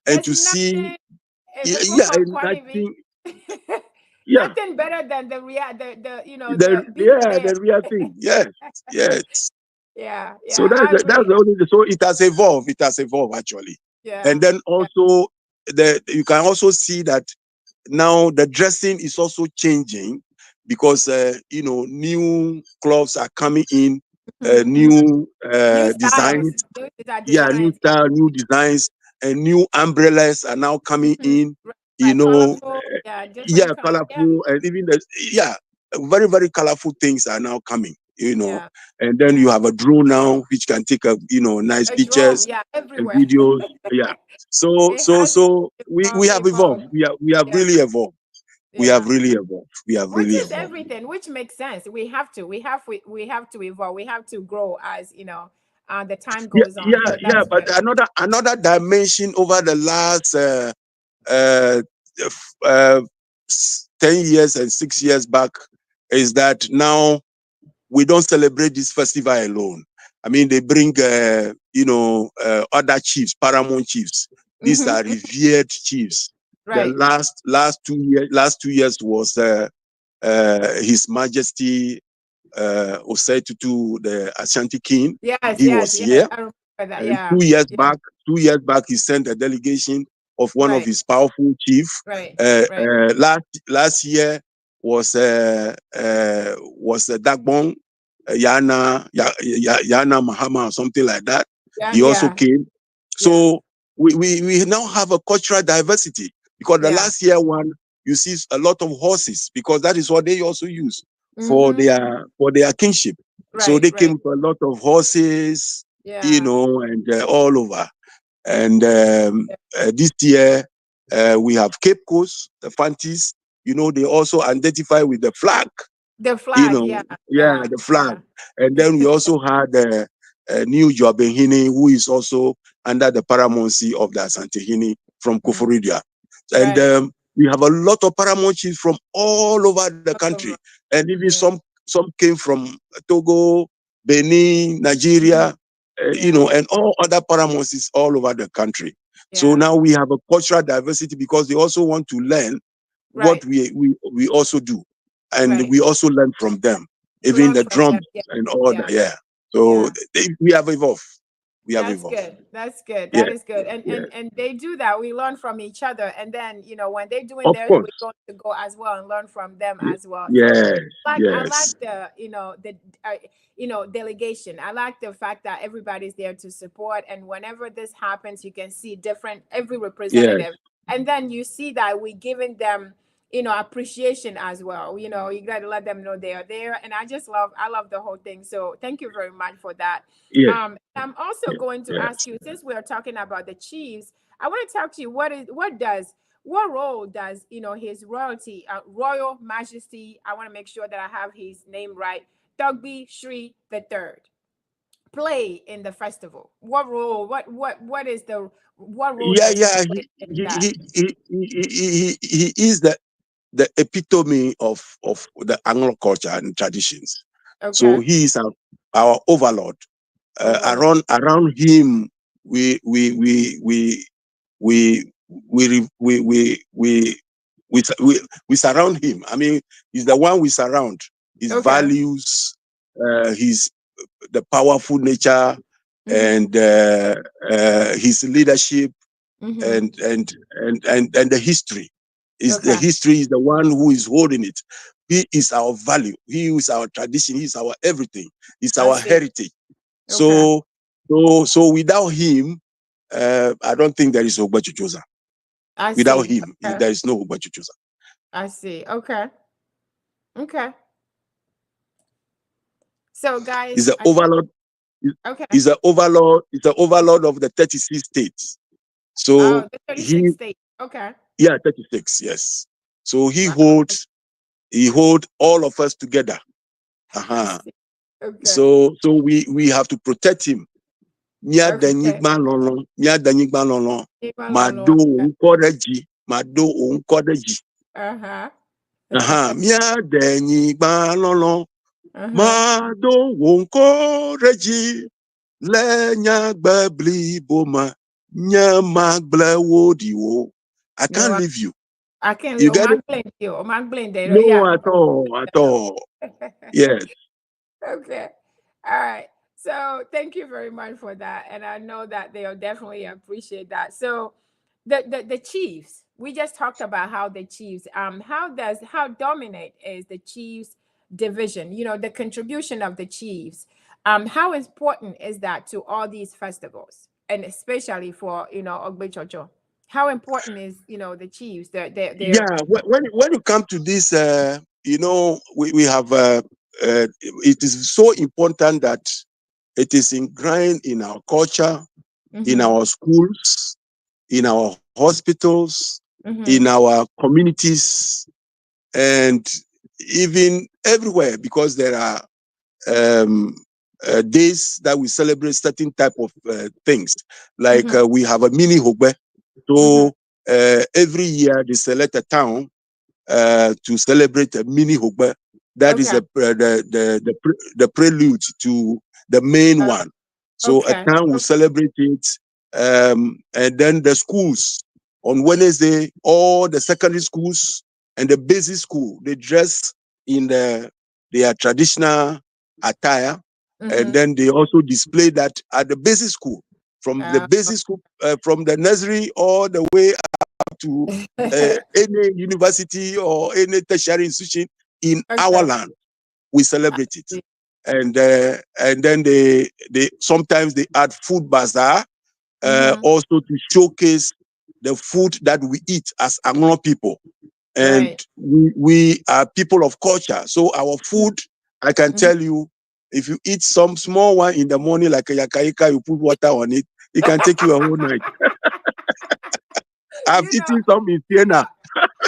S2: and
S1: There's
S2: to see,
S1: nothing people
S2: yeah,
S1: from
S2: and
S1: Kwamivi.
S2: nothing, yeah.
S1: Nothing better than the being there.
S2: The real thing. Yes, yes.
S1: Yeah,
S2: So
S1: yeah. I
S2: that's
S1: agree.
S2: the only. So it has evolved. It has evolved actually. And
S1: Yeah.
S2: then
S1: Yeah.
S2: also you can also see that now the dressing is also changing, because new clothes are coming in, new
S1: New styles.
S2: designs.
S1: New
S2: Yeah, new
S1: designs. Yeah.
S2: style, new designs, and new umbrellas are now coming in.
S1: Right,
S2: You
S1: right.
S2: know,
S1: Colorful. Yeah. Different
S2: yeah,
S1: color. Yeah.
S2: colorful, and even very, very colorful things are now coming,
S1: Yeah.
S2: and then you
S1: Yeah.
S2: have a drone now which can take nice
S1: A drone.
S2: pictures
S1: Yeah.
S2: and
S1: Everywhere.
S2: videos. Yeah. So
S1: It has
S2: we have evolved.
S1: evolved.
S2: We have
S1: Yeah.
S2: really evolved. We have
S1: Yeah.
S2: really evolved. We have
S1: Which
S2: really
S1: is
S2: evolved.
S1: everything, which makes sense. We have to evolve. We have to grow as the time
S2: Yeah,
S1: goes on. So
S2: yeah.
S1: that's
S2: But
S1: good.
S2: another dimension over the last uh, f- uh, 10 years and 6 years back is that now we don't celebrate this festival alone. I mean, they bring, other chiefs, paramount chiefs. These are revered chiefs. The
S1: Right.
S2: last 2 years was His Majesty Osei the Ashanti King.
S1: Yes,
S2: He
S1: yes,
S2: was
S1: yes.
S2: here.
S1: I remember that.
S2: And
S1: Yeah. Yeah.
S2: 2 years back, he sent a delegation of one of
S1: Right.
S2: his powerful chiefs.
S1: Right. Right.
S2: Last year was Dagbon Yana Mahama or something like that.
S1: Yeah.
S2: He also
S1: Yeah.
S2: came.
S1: Yeah.
S2: So we now have a cultural diversity, because the
S1: Yeah.
S2: last year one, you see a lot of horses, because that is what they also use
S1: Mm-hmm.
S2: for their kingship. So
S1: Right.
S2: they came
S1: Right.
S2: with a lot of horses,
S1: Yeah.
S2: and all over. And
S1: Yeah.
S2: this year, we have Cape Coast, the Fantis. They also identify with the flag.
S1: The flag. Yeah.
S2: Yeah,
S1: Yeah.
S2: the flag.
S1: Yeah.
S2: And then we also had New Jobenhini, who is also under the paramountcy of the Asantehini from
S1: Mm.
S2: Koforidia. And
S1: Right.
S2: we have a lot of paramount chiefs from all over the
S1: All
S2: country.
S1: over.
S2: And even
S1: Yeah.
S2: some came from Togo, Benin, Nigeria,
S1: Yeah.
S2: and all other paramouncies all over the country. So
S1: Yeah.
S2: now we have a cultural diversity, because they also want to learn what
S1: Right.
S2: we also do, and
S1: Right.
S2: we also learn from them, even
S1: Learn
S2: the
S1: from them.
S2: drums
S1: Yeah.
S2: and all
S1: Yeah.
S2: that. Yeah. So
S1: Yeah.
S2: we have evolved. we have
S1: That's
S2: evolved.
S1: good. That's good. That
S2: Yeah,
S1: is good. And
S2: yeah,
S1: and they do that. We learn from each other. And then, when they're doing
S2: of
S1: theirs, we're
S2: course.
S1: going to go as well and learn from them as well. So
S2: Yes,
S1: I like
S2: yes,
S1: the, delegation. I like the fact that everybody's there to support. And whenever this happens, you can see different every
S2: yes,
S1: representative. And then you see that we're giving them, appreciation as well. You got to let them know they are there. And I love the whole thing. So thank you very much for that.
S2: yes,
S1: I'm also going to ask
S2: yes.
S1: you, since we are talking about the chiefs, I want to talk to you. What role does his royalty, royal majesty? I want to make sure that I have his name right. Thugby Shri the Third play in the festival. What role? What is the what role
S2: Yeah,
S1: does he
S2: yeah.
S1: play
S2: He
S1: in
S2: he
S1: that?
S2: he he he is the epitome of the Anglo culture and traditions. So
S1: Okay,
S2: he is our overlord.
S1: Overlord.
S2: Around him, we we re- we surround him. I mean, he's the one we surround. His
S1: Okay.
S2: values, his the powerful nature,
S1: Mhm.
S2: and his leadership,
S1: Mhm.
S2: and the history. Is the
S1: Okay.
S2: history is the one who is holding it. He is our value. He is our tradition. He is our everything. He's
S1: I
S2: our
S1: see.
S2: heritage.
S1: Okay.
S2: So without him, I don't think there is Hogbetsotso.
S1: I
S2: Without
S1: see.
S2: him,
S1: Okay.
S2: there is no Hogbetsotso.
S1: I see. Okay. Okay. So,
S2: He's
S1: guys,
S2: the overlord.
S1: okay.
S2: He's the overlord. He's the overlord of the 36 states. So
S1: Oh, the 36
S2: he,
S1: states. Okay.
S2: yeah, 36. Yes. So
S1: Wow.
S2: he hold all of us together.
S1: I
S2: Uh-huh.
S1: see. Okay.
S2: So we have to protect him. Mia
S1: Okay.
S2: danyigba lolo, mia danyigba lolo.
S1: Imalolo.
S2: Mado unkoreji, mado unkoreji.
S1: Uh-huh.
S2: Aha, mia danyigba lolo,
S1: Uh-huh.
S2: mado unkoreji. Lenya gbebli boma, nyama gblewo. I can't
S1: No,
S2: leave you.
S1: I can't
S2: You
S1: leave.
S2: get it?
S1: Mag blend there.
S2: No,
S1: Yeah.
S2: at all, at all. Yes.
S1: Okay. All right. So thank you very much for that. And I know that they'll definitely appreciate that. So the Chiefs, we just talked about how the Chiefs, how dominant is the Chiefs division, the contribution of the Chiefs. How important is that to all these festivals? And especially for, Ogbechocho. How important is, the Chiefs, their
S2: Yeah. When you come to this, we have. It is so important that it is ingrained in our culture, in
S1: mm-hmm,
S2: our schools, in our hospitals,
S1: mm-hmm,
S2: in our communities, and even everywhere, because there are um, days that we celebrate certain type of things. Like
S1: mm-hmm,
S2: we have a mini Hogbe.
S1: mm-hmm.
S2: So every year they select a town to celebrate a mini Hogbe. That is
S1: Okay.
S2: the prelude to the main
S1: Uh,
S2: one. So a
S1: okay.
S2: town will celebrate it, and then the schools on Wednesday, all the secondary schools and the basic school, they dress in their traditional attire, and
S1: Mm-hmm.
S2: then they also display that at the basic school, from the
S1: Uh,
S2: basic school, from the nursery all the way to any university or any tertiary institution in our
S1: okay.
S2: land. We
S1: I
S2: celebrate it,
S1: see.
S2: and then they sometimes they add food bazaar,
S1: Mm-hmm.
S2: also to showcase the food that we eat as Anglo people, and
S1: Right.
S2: we are people of culture. So our food, I can
S1: Mm-hmm.
S2: tell you, if you eat some small one in the morning like a yakaika, you put water on it, it can take you a whole night. I've
S1: you know,
S2: eaten some in
S1: you know,
S2: Siena.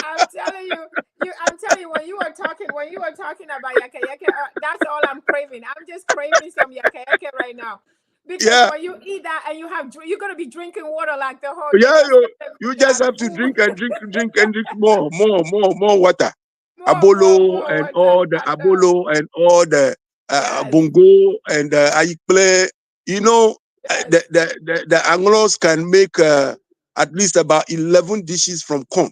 S1: I'm telling you, when you were talking about yaka yaka, that's all I'm craving. I'm just craving some yaka yaka right now. Because
S2: Yeah,
S1: when you eat that and you're gonna be drinking water like the whole day.
S2: yeah,
S1: That's
S2: you
S1: yeah,
S2: just have to
S1: full.
S2: drink and drink more water.
S1: More
S2: Abolo and
S1: water.
S2: all the
S1: I know.
S2: abolo and all the
S1: Yes.
S2: bongo and aikple. You know,
S1: Yes.
S2: the Anglos can make at least about 11 dishes from corn.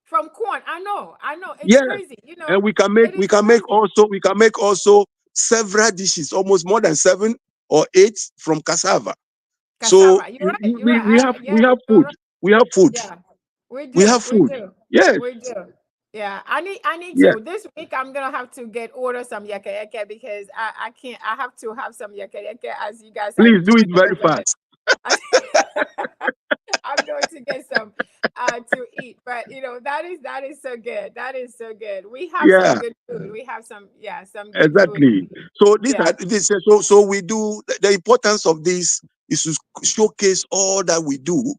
S1: From corn. I know. It's
S2: Yeah,
S1: crazy.
S2: and
S1: It is crazy.
S2: we can make also several dishes, almost more than 7 or 8 from cassava. So
S1: cassava. You're right. You're
S2: we, we
S1: right.
S2: have
S1: Yeah,
S2: we have
S1: you're
S2: food.
S1: right.
S2: We have food.
S1: Yeah, we
S2: We
S1: do.
S2: have
S1: We
S2: food.
S1: do.
S2: Yes.
S1: We do. Yeah, I need
S2: Yeah.
S1: to this week. I'm gonna have to order some yaka yaka because I can't. I have to have some yaka yaka as you guys are
S2: Please do it
S1: enjoying
S2: very
S1: it.
S2: fast.
S1: I- I'm going to get some to eat. But that is so good. That is so good. We have some
S2: Yeah.
S1: good food. We have some good food.
S2: Exactly. So these
S1: Yeah.
S2: are this. So we do the importance of this is to showcase all that we do.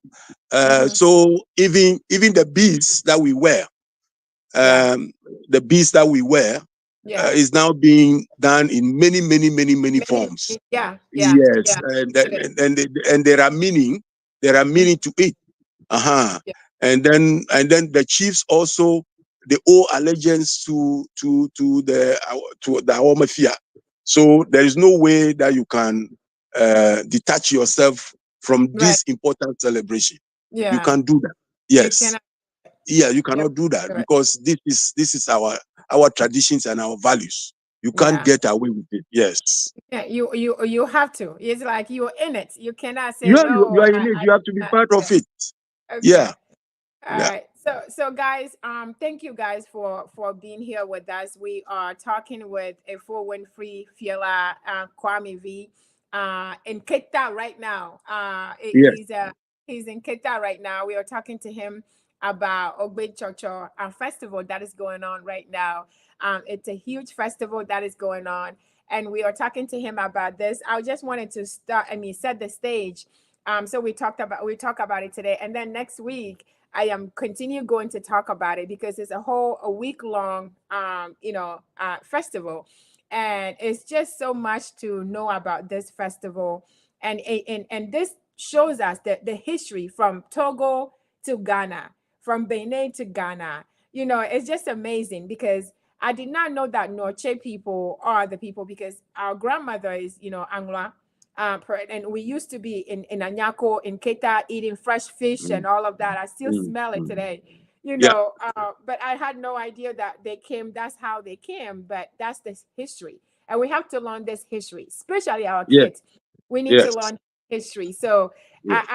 S1: Mm-hmm.
S2: So even the beads that we wear,
S1: Yeah.
S2: um, the beads that we wear
S1: Yeah.
S2: is now being done in many
S1: Many.
S2: forms.
S1: Yeah. Yeah.
S2: Yes,
S1: Yeah. It is.
S2: and there are meaning. There are
S1: Mhm.
S2: meaning to it. Uh-huh.
S1: Yeah.
S2: And then the chiefs also they owe allegiance to the Awamafia. So there is no way that you can detach yourself from
S1: Right.
S2: this important celebration. You
S1: Yeah.
S2: can't do that.
S1: You
S2: Yes.
S1: cannot.
S2: Yeah, you
S1: Yep.
S2: cannot do that
S1: Do it.
S2: because this is our traditions and our values. You can't
S1: Yeah.
S2: get away with it. Yes.
S1: Yeah. You have to. It's like you're in it. You cannot say
S2: You
S1: no.
S2: are in it. You have to be part of
S1: Yeah.
S2: it. Yeah.
S1: Okay. All
S2: Yeah.
S1: right. So guys, thank you guys for being here with us. We are talking with a full Winfred Frealar, Kwamivi, in Kita right now.
S2: Yes.
S1: He's in Kita right now. We are talking to him about Hogbetsotso festival that is going on right now. It's a huge festival that is going on, and we are talking to him about this. I just wanted to set the stage. So we talk about it today, and then next week I am continue going to talk about it because it's a week long festival, and it's just so much to know about this festival, and this shows us the history from Togo to Ghana, from Benin to Ghana. It's just amazing because I did not know that Noche people are the people because our grandmother is Anglo, and we used to be in Anyako, in Keta, eating fresh fish
S2: Mm,
S1: and all of that. I still
S2: mm,
S1: smell it
S2: mm.
S1: today,
S2: Yeah.
S1: but I had no idea that they came. That's how they came, but that's the history. And we have to learn this history, especially our
S2: Yes.
S1: kids. We need to
S2: Yes.
S1: learn history. So
S2: Yes.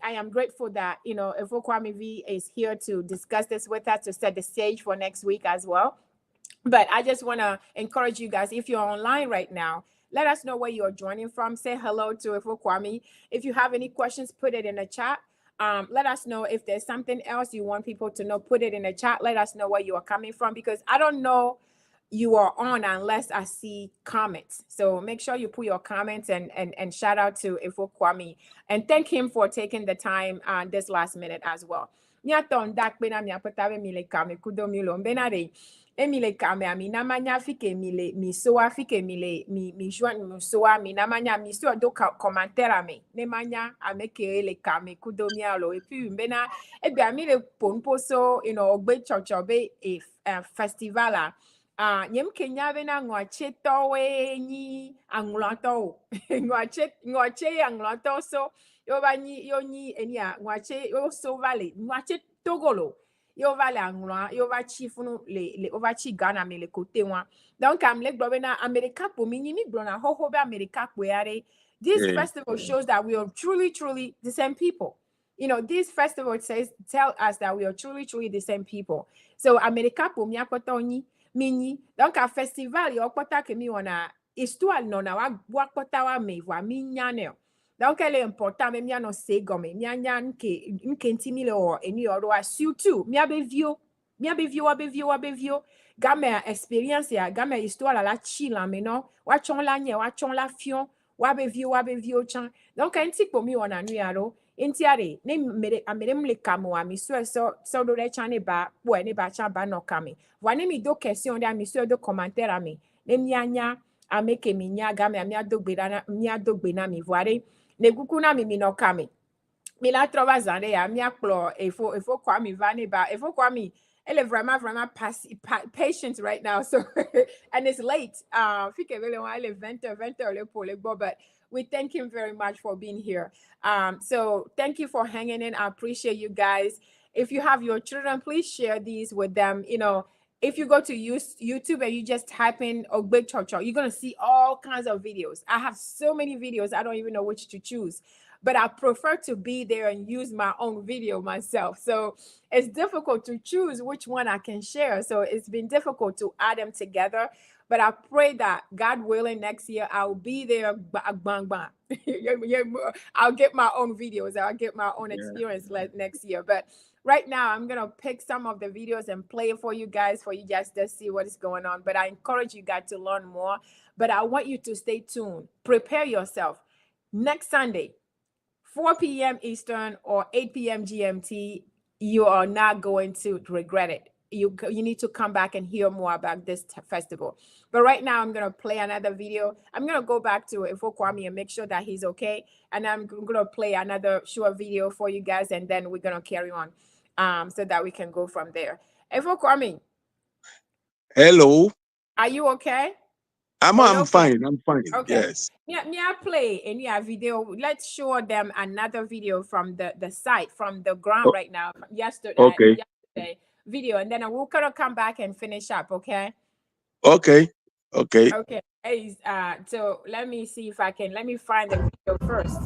S1: I am grateful that, Ifo Kwamivi is here to discuss this with us to set the stage for next week as well. But I just want to encourage you guys, if you're online right now, let us know where you're joining from. Say hello to Ifo Kwami. If you have any questions, put it in the chat. Let us know if there's something else you want people to know. Put it in the chat. Let us know where you are coming from because I don't know you are on unless I see comments. So make sure you put your comments and shout out to Ifo Kwami and thank him for taking the time this last minute as well. Nyaton dak pena mi apotave mi le kame kudo mi lo mbenare. Emile kame ami namanya fike mile mi soa fike mile mi join mi soa mi namanya mi so do commentaire ami ne manya ameke le kame kudo mi alo et puis mbena e bi ami le ponpo so ogbe chochobe festival a nyem kenya be na ngwache towe ni anglato ngwache anglato so yo ba ni yo ni eni a ngwache yo so vale ngwache togolo yo va le anglois yo va chi funu le o va chi Ghana me le côté one donc am le gbo na America po mi ni gbo na ho be America po yare. This
S2: Yeah.
S1: festival shows that we are truly the same people. This festival tell us that we are truly the same people. So America po mi akota oni mini donc a festival yo akota ke mi wana histoire no na wa akota wa me wa mi nyane. Donc, elle est importante, mais mia no se gome, mia nya nke ntimile o eni oro a surtout, mia bevio, game experience ya, game histoire la chi la meno, wa chon la nye, wa chon la fion, wa bevio chan. Donc, enti po mi wana nu yaro, enti are, ne amere mle kamo a mi so do re chan ne ba, po ne ba chan ba no kame. Wane mi do question de a mi do commentaire a mi, ne mia nya, ameke mi nya game a mia dogbe na mi voire. Ne gukuna mi no kame. Mi la trova zande ya mi akplo efo Kwami vani ba efo Kwami elle est vraiment patient right now. So and it's late. Fike vele wa elle 20 le pour le bo, but we thank him very much for being here. So thank you for hanging in. I appreciate you guys. If you have your children, please share these with them. If you go to YouTube and you just type in Hogbetsotso, you're going to see all kinds of videos. I have so many videos, I don't even know which to choose. but I prefer to be there and use my own video myself. So it's difficult to choose which one I can share. So it's been difficult to add them together. But I pray that God willing, next year I'll be there. Bang, bang. I'll get my own videos. I'll get my own experience next year. But right now, I'm gonna pick some of the videos and play it for you guys to see what is going on. But I encourage you guys to learn more. But I want you to stay tuned. Prepare yourself. Next Sunday, 4 p.m. Eastern or 8 p.m. GMT, you are not going to regret it. You need to come back and hear more about this festival. But right now, I'm going to play another video. I'm going to go back to Ifo Kwami and make sure that he's okay. And I'm going to play another short video for you guys, and then we're going to carry on so that we can go from there. Ifo Kwami.
S2: Hello.
S1: Are you okay?
S2: I'm fine. I'm fine.
S1: Okay.
S2: Yes.
S1: Yeah, play in your video. Let's show them another video from the site, from the ground right now.
S2: Okay.
S1: Yesterday video, and then we're gonna come back and finish up. Okay.
S2: Okay. Okay.
S1: Okay. So let me see if I can. Let me find the video first.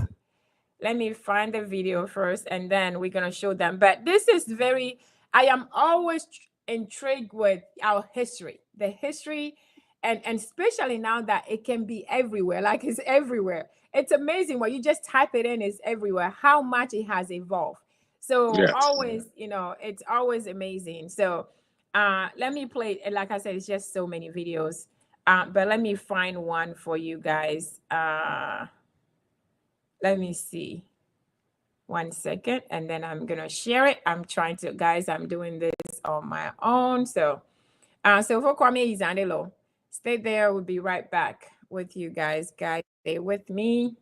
S1: Let me find the video first, and then we're gonna show them. But this is very. I am always intrigued with our history, the history, and especially now that it can be everywhere. Like it's everywhere. It's amazing when you just type it in. It's everywhere. How much it has evolved. So
S2: Yes.
S1: always, it's always amazing. So, let me play. Like I said, it's just so many videos. But let me find one for you guys. Let me see. 1 second, and then I'm gonna share it. I'm trying to, guys, I'm doing this on my own. So for Kwame Izandelo, stay there. We'll be right back with you guys. Guys, stay with me.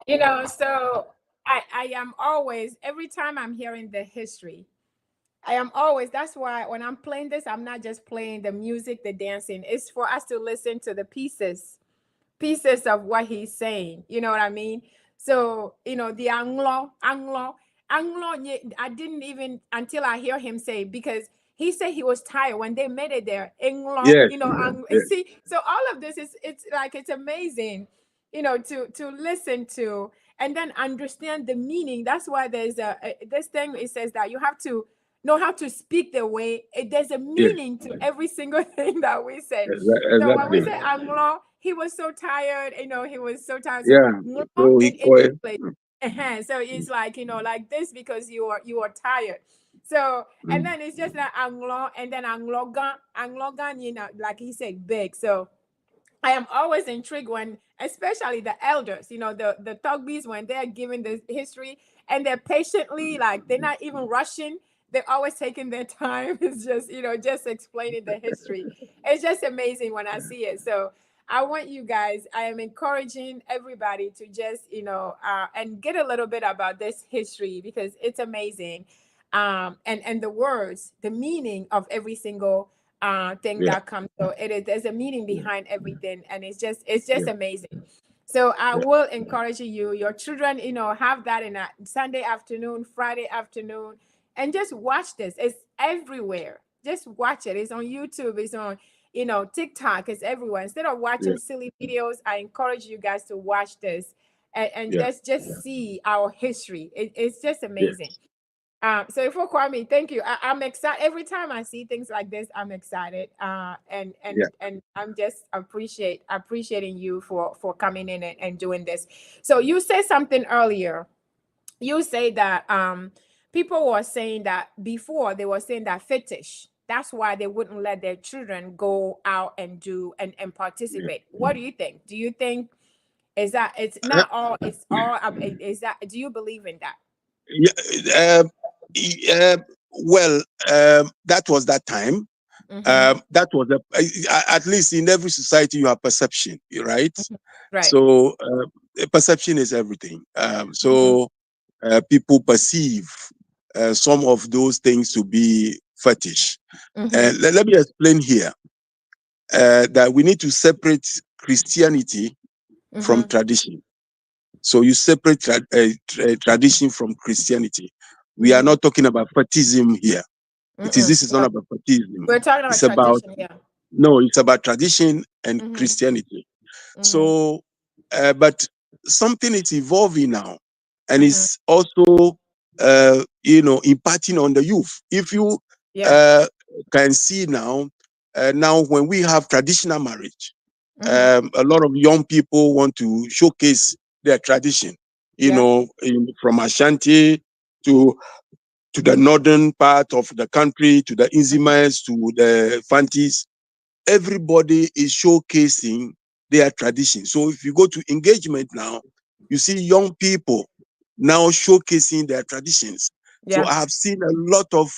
S1: So I am always, every time I'm hearing the history, I am always, that's why when I'm playing this, I'm not just playing the music, the dancing. It's for us to listen to the pieces of what he's saying. You know what I mean? So, the Anglo, I didn't even until I hear him say, because he said he was tired when they made it there. Anglo,
S2: Yes, yes,
S1: see, so all of this it's like, it's amazing, to listen to and then understand the meaning. That's why there's this thing, it says that you have to know how to speak the way there's a
S2: yes,
S1: meaning to every single thing that we say. So when we
S2: exactly.
S1: say Anglo, he was so tired, he was so tired. So
S2: Yeah.
S1: Nglo
S2: So he
S1: in English,
S2: called.
S1: so it's like, like this because you are tired. So, and
S2: Mm,
S1: then it's just like Anglo, and then Anglogan, like he said, big. So I am always intrigued when, especially the elders, the Tugbies, when they're giving the history and they're patiently, like they're not even rushing. They're always taking their time. It's just, just explaining the history. It's just amazing when I see it. So I want you guys, I am encouraging everybody to just, and get a little bit about this history because it's amazing. And the words, the meaning of every single thing
S2: yeah,
S1: that comes. So there's a meaning
S2: yeah,
S1: behind everything, and it's just
S2: yeah,
S1: amazing. So I
S2: yeah,
S1: will encourage you, your children, have that in a Sunday afternoon, Friday afternoon, and just watch this. It's everywhere. Just watch it. It's on YouTube. It's on, TikTok. It's everywhere. Instead of
S2: yeah,
S1: watching silly videos, I encourage you guys to watch this and
S2: yeah,
S1: just see our history. It's just
S2: yes,
S1: amazing. So for Kwame, thank you. I'm excited every time I see things like this. I'm excited, and
S2: yeah.
S1: I'm just appreciating you for coming in and doing this. So you said something earlier. You say that people were saying that before they were saying that fetish. That's why they wouldn't let their children go out and do and
S2: Yeah.
S1: participate. What do you think? Do you think is that it's
S2: Uh,
S1: not all? It's all. Is that? Do you believe in that?
S2: yeah, well, that was that time.
S1: Mm-hmm.
S2: That was at least in every society you have perception, right?
S1: Right.
S2: So perception is everything.
S1: Mm-hmm.
S2: People perceive some of those things to be fetish.
S1: Mm-hmm.
S2: Let me explain here that we need to separate Christianity from
S1: Mm-hmm.
S2: tradition. So you separate tradition from Christianity. We are
S1: Mm-hmm.
S2: not talking about fetishism here.
S1: Mm-mm.
S2: This is not
S1: No,
S2: about fetishism.
S1: we're talking about
S2: It's about
S1: tradition. Yeah.
S2: no, it's about tradition and
S1: Mm-hmm.
S2: Christianity.
S1: Mm-hmm.
S2: So, but something is evolving now, and
S1: Mm-hmm.
S2: it's also, imparting on the youth. If you
S1: Yeah.
S2: uh, can see now, now when we have traditional marriage,
S1: Mm-hmm.
S2: a lot of young people want to showcase their tradition.
S1: Yeah.
S2: From Ashanti to the northern part of the country, to the
S1: Mm-hmm.
S2: Inzimas, to the Fantis, everybody is showcasing their tradition. So if you go to engagement now, you see young people now showcasing their traditions. So
S1: Yeah.
S2: I have seen a lot of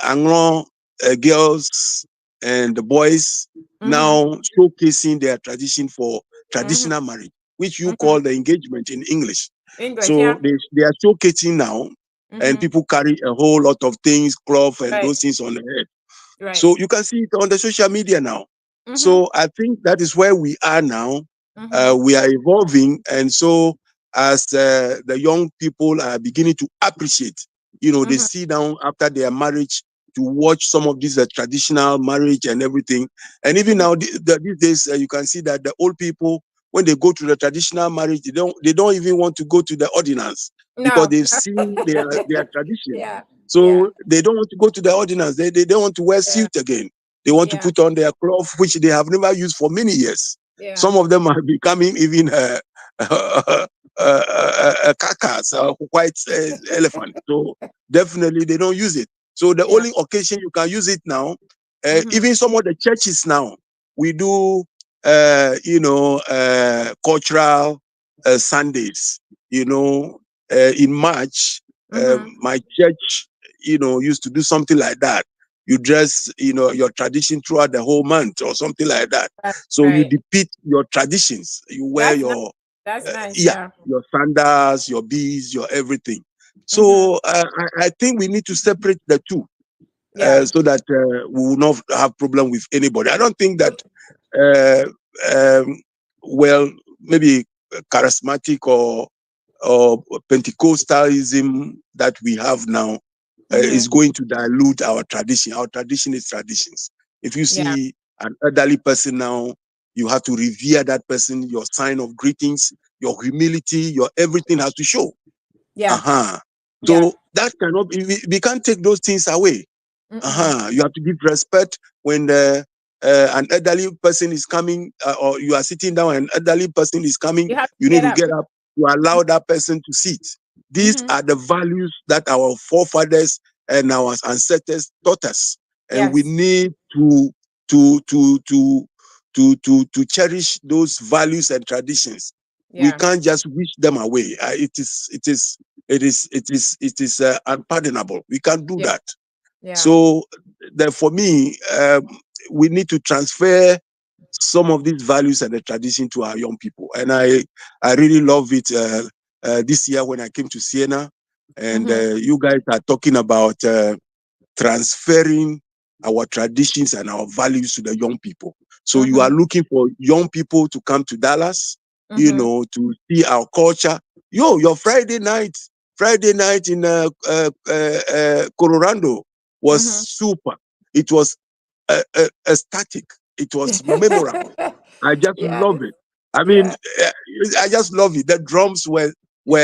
S2: Anglo girls and the boys
S1: Mm-hmm.
S2: now showcasing their tradition for
S1: Mm-hmm.
S2: traditional marriage, which you
S1: Mm-hmm.
S2: call the engagement in English.
S1: English.
S2: So
S1: Yeah.
S2: they are showcasing now, and
S1: Mm-hmm.
S2: people carry a whole lot of things, cloth and
S1: Right.
S2: those things on the head.
S1: Right.
S2: So you can see it on the social media now.
S1: Mm-hmm.
S2: So I think that is where we are now.
S1: Mm-hmm.
S2: We are evolving, and so as the young people are beginning to appreciate, they
S1: Mm-hmm.
S2: sit down after their marriage to watch some of these traditional marriage and everything. And even
S1: Mm-hmm.
S2: now, these days, you can see that the old people, when they go to the traditional marriage, they don't even want to go to the ordinance because
S1: No.
S2: they've seen their tradition.
S1: Yeah. Yeah.
S2: So they don't want to go to the ordinance. They don't want to wear
S1: Yeah.
S2: suit again. They want to
S1: Yeah.
S2: put on their cloth, which they have never used for many years.
S1: Yeah.
S2: Some of them are becoming even a carcass, a white elephant. So definitely they don't use it. So the
S1: Yeah.
S2: only occasion you can use it now,
S1: Mm-hmm.
S2: even some of the churches now, we do, cultural Sundays. In March,
S1: Mm-hmm.
S2: my church, used to do something like that. You dress, your tradition throughout the whole month or something like that.
S1: Right.
S2: So you
S1: Right.
S2: depict your traditions. You wear
S1: That's nice.
S2: your
S1: That's nice.
S2: Yeah, your sandals, your bees, your everything. So I think we need to separate the two, so that we will not have problem with anybody. I don't think that well, maybe charismatic or Pentecostalism that we have now is going to dilute our tradition. Our tradition is traditions. If you see an elderly person now, you have to revere that person, your sign of greetings, your humility, your everything has to show. So that cannot be, we can't take those things away. You have to give respect when an elderly person is coming, or you are sitting down and an elderly person is coming, you need to get up to allow that person to sit. These are the values that our forefathers and our ancestors taught us, and we need to cherish those values and traditions. We can't just wish them away. It is unpardonable. We can't do that. So, for me, we need to transfer some of these values and the tradition to our young people. And I really love it this year when I came to Siena, and you guys are talking about transferring our traditions and our values to the young people. So you are looking for young people to come to Dallas, to see our culture. Your Friday night in Colorado was super. It was ecstatic. It was memorable. I just love it. I mean, I just love it. The drums were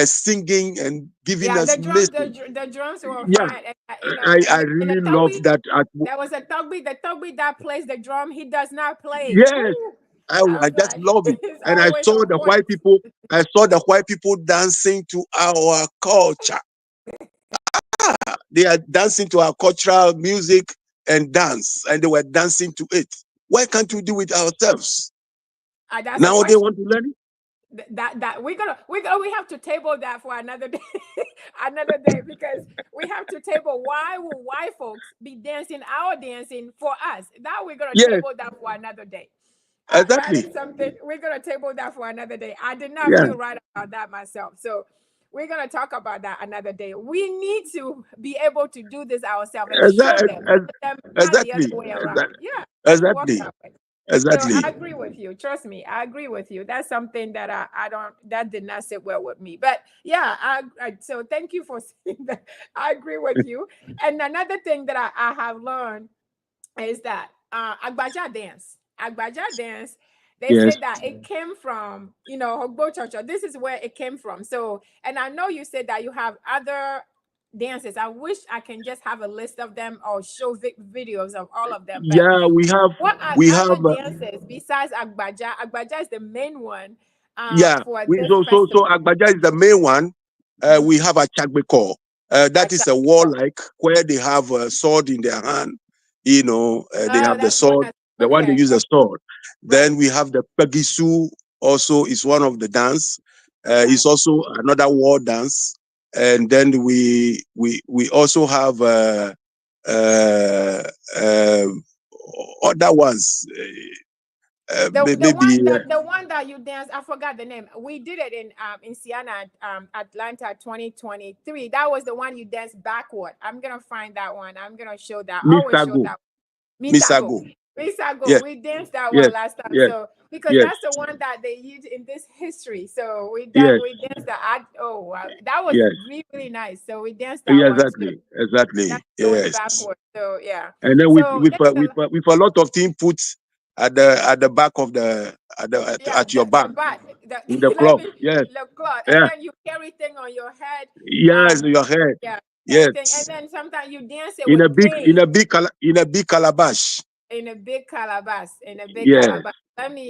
S2: singing and giving us message.
S1: The drums were
S2: Yeah,
S1: fine.
S2: I really love that.
S1: There was the Tugby that plays the drum. He does not play.
S2: Yes,
S1: Ooh,
S2: I just love it.
S1: it's
S2: And I
S1: always
S2: saw
S1: on
S2: the
S1: point.
S2: white people. I saw the white people dancing to our culture. They are dancing to our cultural music and dance, and they were dancing to it. Why can't we do it ourselves?
S1: That's
S2: Now they want to learn it.
S1: That we have to table that for another day. Because we have to table why will white folks be dancing our dancing for us. That we're gonna table that for another day. That
S2: Exactly.
S1: is something we're gonna table that for another day. I did not
S2: Yeah.
S1: feel right about that myself, so we're gonna talk about that another day. We need to be able to do this ourselves and show them, not the other
S2: Exactly.
S1: way around. Yeah, let's work
S2: Exactly.
S1: that way. So
S2: Exactly.
S1: I agree with you. Trust me, I agree with you. That's something that I don't, that did not sit well with me. But yeah, so thank you for saying that. I agree with you. And another thing that I have learned is that Agbaja dance, they
S2: Yes.
S1: said that it came from, Hogbetsotso. This is where it came from. So, and I know you said that you have other dances. I wish I can just have a list of them or show videos of all of them. But
S2: Yeah,
S1: what are
S2: we have
S1: other dances besides Agbaja? Agbaja is the main one
S2: yeah.
S1: for
S2: We
S1: this
S2: so
S1: festival.
S2: Agbaja is the main one. We have a Chagbeko. That is a warlike where they have a sword in their hand. They have the
S1: That's the one
S2: sword,
S1: that's
S2: the one they
S1: okay.
S2: use the sword.
S1: Right.
S2: Then we have the Pegisu, also is one of the dance.
S1: Okay.
S2: It's also another war dance. And then we also have other ones. Maybe
S1: The one that you danced, I forgot the name. We did it in Siena, Atlanta 2023. That was the one you danced backward. I'm gonna find that one. I'm gonna show that. I always show
S2: Misago.
S1: that.
S2: Misago.
S1: Misago.
S2: Yes,
S1: We danced that
S2: yes,
S1: one last time.
S2: yes,
S1: So because
S2: yes,
S1: that's the one that they used in this history. So
S2: yes,
S1: we danced that. Oh wow, that was
S2: yes.
S1: really, really nice. So we danced that
S2: Yeah,
S1: one too.
S2: exactly.
S1: That's going
S2: Yes.
S1: backward. So yeah.
S2: And then
S1: So
S2: with a lot of team put at the back of the at your back
S1: the butt,
S2: with the
S1: let
S2: cloth.
S1: me
S2: Yes.
S1: the cloth, and
S2: Yeah.
S1: then you carry thing on your head.
S2: Yes, your head.
S1: Yeah, carry thing, and
S2: Yes.
S1: then sometimes you dance it with
S2: In a big calabash.
S1: in a big calabash,
S2: Yes.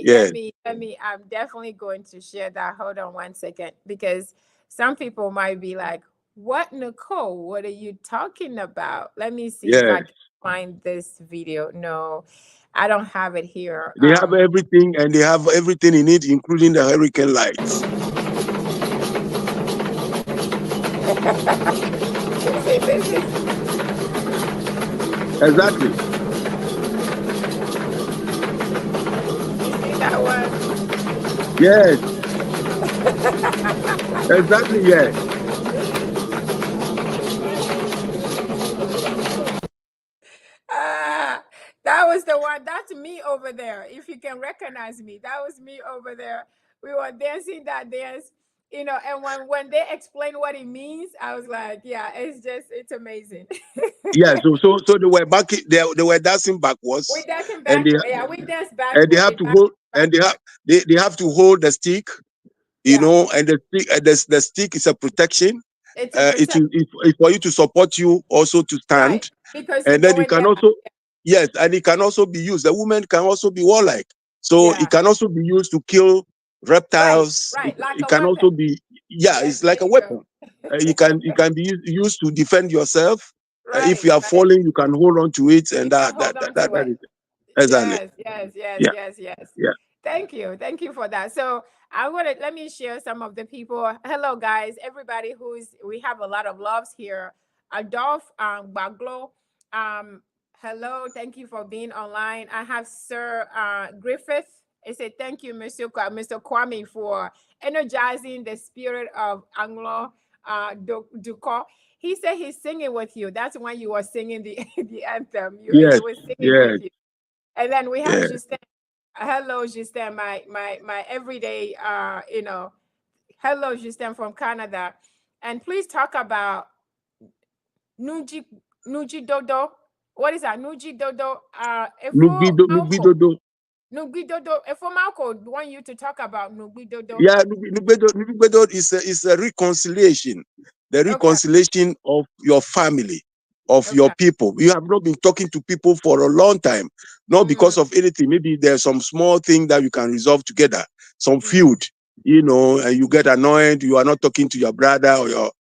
S2: Yes.
S1: Let me. I'm definitely going to share that. Hold on one second, because some people might be like, "What, Nicole? What are you talking about?" Let me see if I
S2: Yes.
S1: can find this video. No, I don't have it here.
S2: They have everything, and they have everything in it, including the hurricane lights. Exactly.
S1: You see that one?
S2: Yes. Exactly. Yeah.
S1: Ah, that was the one. That's me over there. If you can recognize me, that was me over there. We were dancing that dance, and when they explain what it means, I was like, yeah, it's amazing.
S2: Yeah. So they were back. They were dancing
S1: We
S2: backwards,
S1: dancing
S2: and they
S1: backward. Yeah, we dance
S2: and they
S1: backward.
S2: have to hold and
S1: Backward.
S2: they have to hold the stick,
S1: Yeah,
S2: and the stick the stick is a protection.
S1: it's a
S2: It
S1: protect.
S2: will it's for you to support you also to
S1: Right,
S2: stand,
S1: because you're
S2: and then you
S1: going
S2: can
S1: down.
S2: also, yes, and it can also be used. The woman can also be warlike, so it
S1: Yeah,
S2: can also be used to kill
S1: right,
S2: reptiles.
S1: right, like
S2: It
S1: a
S2: can
S1: weapon.
S2: also be, yeah,
S1: Yes,
S2: it's
S1: there
S2: like a
S1: you go.
S2: weapon. You can be used to defend yourself. If
S1: Right,
S2: you are
S1: right.
S2: falling, you can hold on to it, and
S1: You can hold on to
S2: that
S1: it.
S2: is exactly.
S1: Yes, yes, yes,
S2: Yeah,
S1: yes, yes.
S2: yeah.
S1: Thank you for that. So I want to let me share some of the people. Hello, guys, everybody we have a lot of loves here. Adolph Baglo, um, hello, thank you for being online. I have Sir Griffith. I say thank you, Mr. Kwame, for energizing the spirit of Anglo Duko. He said he's singing with you. That's when you were singing the the anthem. He
S2: Yes,
S1: was singing with
S2: yes,
S1: you. And then we have
S2: yeah.
S1: Justin. Hello, Justin, my everyday hello, Justin from Canada. And please talk about Nuji Nuji Dodo. What is that? Nuji Dodo. Efo Malco.
S2: Nubidodo.
S1: Nubi Dodo. Efo Malco want you to talk about Nubi Dodo.
S2: Yeah, Nugbedo is a reconciliation, the
S1: Okay.
S2: reconciliation of your family, of your
S1: Okay.
S2: people. You have not been talking to people for a long time, not because
S1: Mm,
S2: of anything. Maybe there's some small thing that you can resolve together, some
S1: mm.
S2: feud, and you get annoyed. You are not talking to your brother or your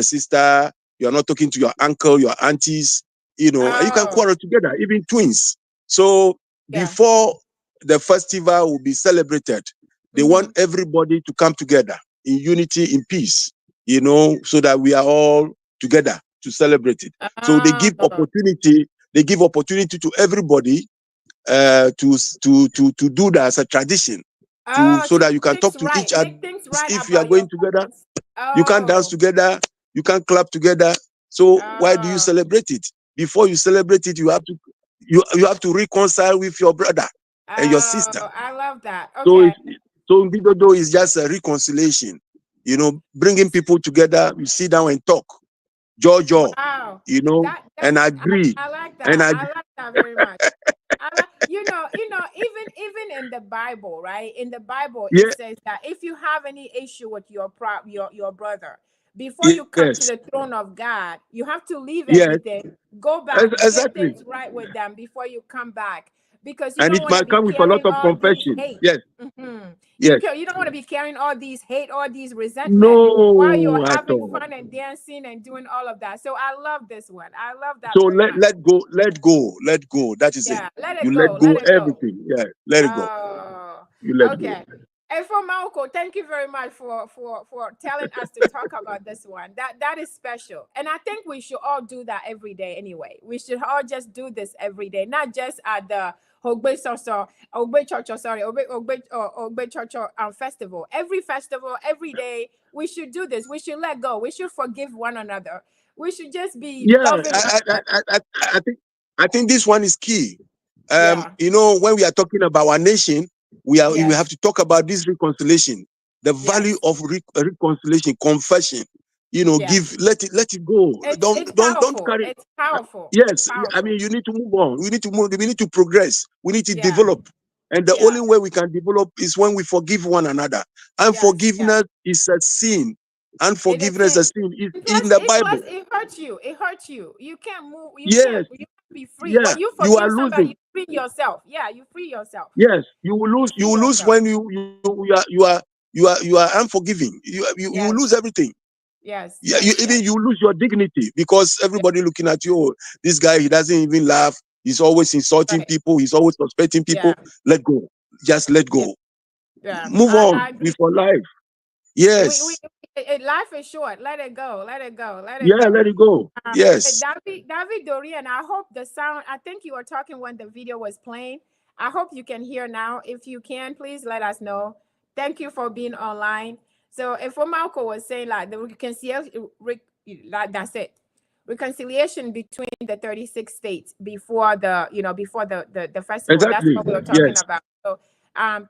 S2: sister. You are not talking to your uncle, your aunties, and you can
S1: Oh,
S2: quarrel together, even twins. So
S1: yeah.
S2: before the festival will be celebrated, they want
S1: Mm-hmm.
S2: everybody to come together in unity, in peace, so that we are all together to celebrate it. So
S1: Oh,
S2: they give opportunity to everybody to do that as a tradition,
S1: oh,
S2: so
S1: to
S2: that you can talk to each other.
S1: make things right
S2: If you are
S1: about your
S2: going together,
S1: parents.
S2: you can dance
S1: Oh,
S2: together, you can clap together. So why do you
S1: oh,
S2: celebrate it? Before you celebrate it, you have to reconcile with your brother and your sister.
S1: oh, I love that.
S2: So
S1: Okay.
S2: Ngidodo is just a reconciliation, bringing people together. You sit down and talk, Jojo,
S1: Wow.
S2: and
S1: That's
S2: agree.
S1: I like
S2: And
S1: that. I like that very much. I like even in the Bible, right? In the Bible, it
S2: yeah,
S1: says that if you have any issue with your brother, before you come to
S2: yes,
S1: the throne of God, you have to leave
S2: yes,
S1: everything, go back, get
S2: exactly.
S1: things right with them before you come back, because you
S2: And
S1: don't
S2: it
S1: want to
S2: might
S1: be
S2: come with a lot
S1: carrying
S2: of
S1: all these
S2: confession.
S1: hate.
S2: Yes,
S1: Mhm.
S2: yes.
S1: You don't want to be carrying all these hate, all these resentment while you're
S2: No, at
S1: having
S2: all.
S1: fun and dancing and doing all of that. So I love this one. I love
S2: So
S1: that very much.
S2: let go. That is it.
S1: Yeah, let
S2: You
S1: it
S2: let
S1: go, let
S2: go
S1: it go.
S2: everything. Yeah, let it go.
S1: Oh,
S2: You let go.
S1: okay. And for Malco, thank you very much for telling us to talk about this one. That is special, and I think we should all do that every day. Anyway, we should all just do this every day, not just at the Hogbetsotso festival. Every festival, every day, we should do this. We should let go. We should forgive one another. We should just be
S2: Yeah,
S1: loving one another.
S2: I think this one is key.
S1: Yeah.
S2: When we are talking about our nation, we
S1: Yes.
S2: have to talk about this reconciliation, the value
S1: Yes.
S2: of reconciliation, confession.
S1: Yes.
S2: Let it go.
S1: It's
S2: Don't
S1: powerful.
S2: carry.
S1: It's powerful. It's
S2: Yes, I
S1: powerful.
S2: mean you need to move on. We need to move. We need to progress. We need to
S1: Yeah.
S2: develop. And the
S1: Yeah.
S2: only way we can develop is when we forgive one another.
S1: Yes. Yes.
S2: Unforgiveness is a sin.
S1: It is
S2: Unforgiveness is a
S1: sin.
S2: sin. It's
S1: And
S2: in the
S1: plus
S2: Bible.
S1: it hurts you. It hurts you. You can't move.
S2: Yes,
S1: You can't be free.
S2: yeah.
S1: When you
S2: You are
S1: forgive somebody,
S2: losing.
S1: you free yourself. Yeah, you free yourself.
S2: Yes,
S1: You
S2: you
S1: free
S2: will lose
S1: yourself.
S2: when you are unforgiving. You will
S1: Yes.
S2: lose everything.
S1: Yes.
S2: Yeah,
S1: Yes. Yes.
S2: you lose your dignity because
S1: Yeah.
S2: everybody looking at you. "Oh, this guy, he doesn't even laugh. He's always insulting
S1: Right.
S2: people. He's always suspecting
S1: Yeah.
S2: people." Let go. Just let
S1: Yeah.
S2: go.
S1: Yeah.
S2: Move on
S1: I agree.
S2: with your life.
S1: We
S2: Yes.
S1: life is short. Let it go. Let it go. Let it
S2: Yeah.
S1: go.
S2: Let it go. Yes.
S1: David Dorian, I hope the sound, I think you were talking when the video was playing. I hope you can hear now. If you can, please let us know. Thank you for being online. So if Malco was saying like the reconciliation, like that's it, reconciliation between the 36 states before the festival. That's
S2: Exactly.
S1: what we were talking
S2: Yes.
S1: about. So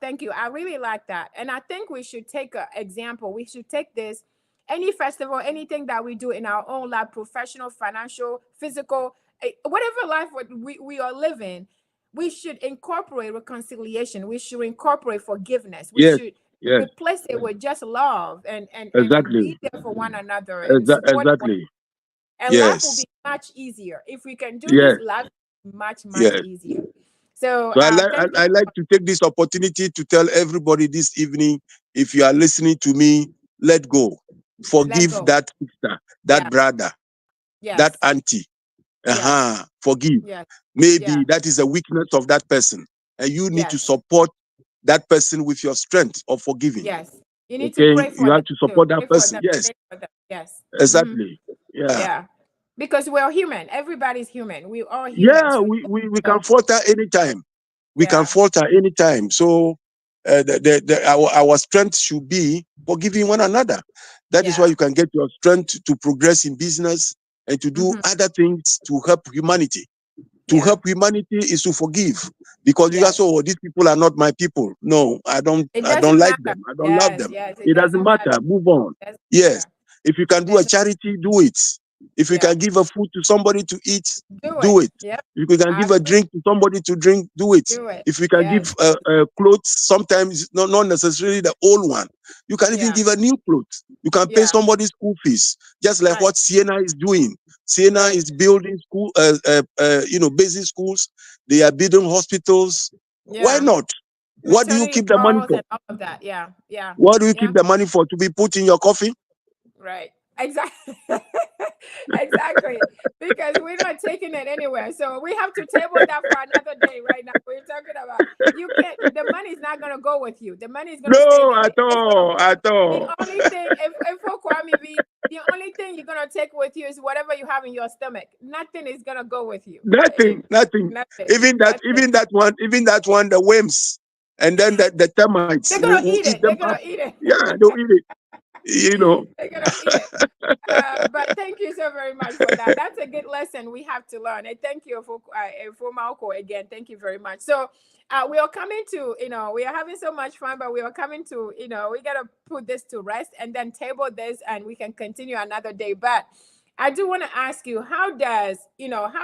S1: thank you. I really like that, and I think we should take an example. We should take this any festival, anything that we do in our own life, professional, financial, physical, whatever life we are living, we should incorporate reconciliation. We should incorporate forgiveness. We
S2: Yes.
S1: should
S2: Yes.
S1: replace it with just love and
S2: Exactly.
S1: be there for one another and support one.
S2: Exactly.
S1: And life will
S2: Yes.
S1: be much easier if we can do this.
S2: Yes.
S1: Life will be much
S2: Yes.
S1: easier. So
S2: So
S1: thank you.
S2: I like to take this opportunity to tell everybody this evening, if you are listening to me, let go.
S1: Let
S2: Forgive
S1: go.
S2: that sister, that
S1: Yes,
S2: brother, that
S1: yes,
S2: auntie.
S1: yes,
S2: Forgive.
S1: yes,
S2: Maybe
S1: yeah,
S2: that is a weakness of that person. And you need to
S1: yes,
S2: support that person with your strength of forgiving.
S1: yes. You need to
S2: Okay?
S1: pray
S2: You
S1: for them
S2: have to
S1: too.
S2: support that
S1: Pray for
S2: person.
S1: them.
S2: Yes,
S1: Pray for them. Yes.
S2: exactly. Yeah.
S1: Yeah. Because we're human. Everybody's human. We are human.
S2: Yeah,
S1: So
S2: we can
S1: so,
S2: falter anytime. We can
S1: yeah,
S2: falter anytime. So our strength should be forgiving one another. That is why
S1: yeah.
S2: you can get your strength to progress in business and to do
S1: Mm-hmm.
S2: other things to help humanity. To
S1: Yeah.
S2: help humanity is to forgive. Because you guys say,
S1: Yes.
S2: oh, these people are not my people. No,
S1: It
S2: I don't
S1: doesn't
S2: like
S1: matter.
S2: them. I don't love
S1: Yes,
S2: them.
S1: yes. It
S2: It doesn't
S1: doesn't matter.
S2: matter. Move on.
S1: It doesn't
S2: Yes.
S1: matter.
S2: If you can do a
S1: There's
S2: charity, do it. If you
S1: yeah.
S2: can give a food to somebody to eat,
S1: Do
S2: do
S1: it.
S2: it.
S1: Yep.
S2: If you can give a
S1: Absolutely.
S2: drink to somebody to drink, do it.
S1: Do it.
S2: If you can give
S1: Yes.
S2: clothes, sometimes not necessarily the old one. You can even
S1: Yeah.
S2: give a new clothes. You can pay
S1: Yeah.
S2: somebody's school fees, just like
S1: Right.
S2: what Siena is doing. Siena
S1: Right.
S2: is building school, basic schools. They are building hospitals. Why
S1: Yeah.
S2: not? What do you
S1: Maternity
S2: keep the money
S1: halls
S2: for?
S1: and all of that. Yeah. Yeah.
S2: What do you
S1: Yeah.
S2: keep the money for? To be put in your coffee?
S1: Right. Exactly. Exactly. Because we're not taking it anywhere. So we have to table that for another day right now. We're talking about you can't the money's not gonna go with you. The money is gonna stay
S2: No,
S1: there.
S2: at
S1: It's gonna
S2: all,
S1: be
S2: at
S1: the
S2: all.
S1: only thing if for Kwamivi, the only thing you're gonna take with you is whatever you have in your stomach. Nothing is gonna go with you.
S2: Nothing, nothing.
S1: Nothing. Nothing.
S2: Even that one, the worms, and then the termites
S1: They're gonna
S2: will
S1: eat
S2: eat
S1: it.
S2: them
S1: They're
S2: up.
S1: gonna eat it.
S2: Yeah, they'll eat it. You know.
S1: They're gonna eat it. But thank you so very much for that. That's a good lesson we have to learn. And thank you for Malco again. Thank you very much. So we are coming to, we are having so much fun, but we are coming to, we gotta put this to rest and then table this and we can continue another day. But I do want to ask you, how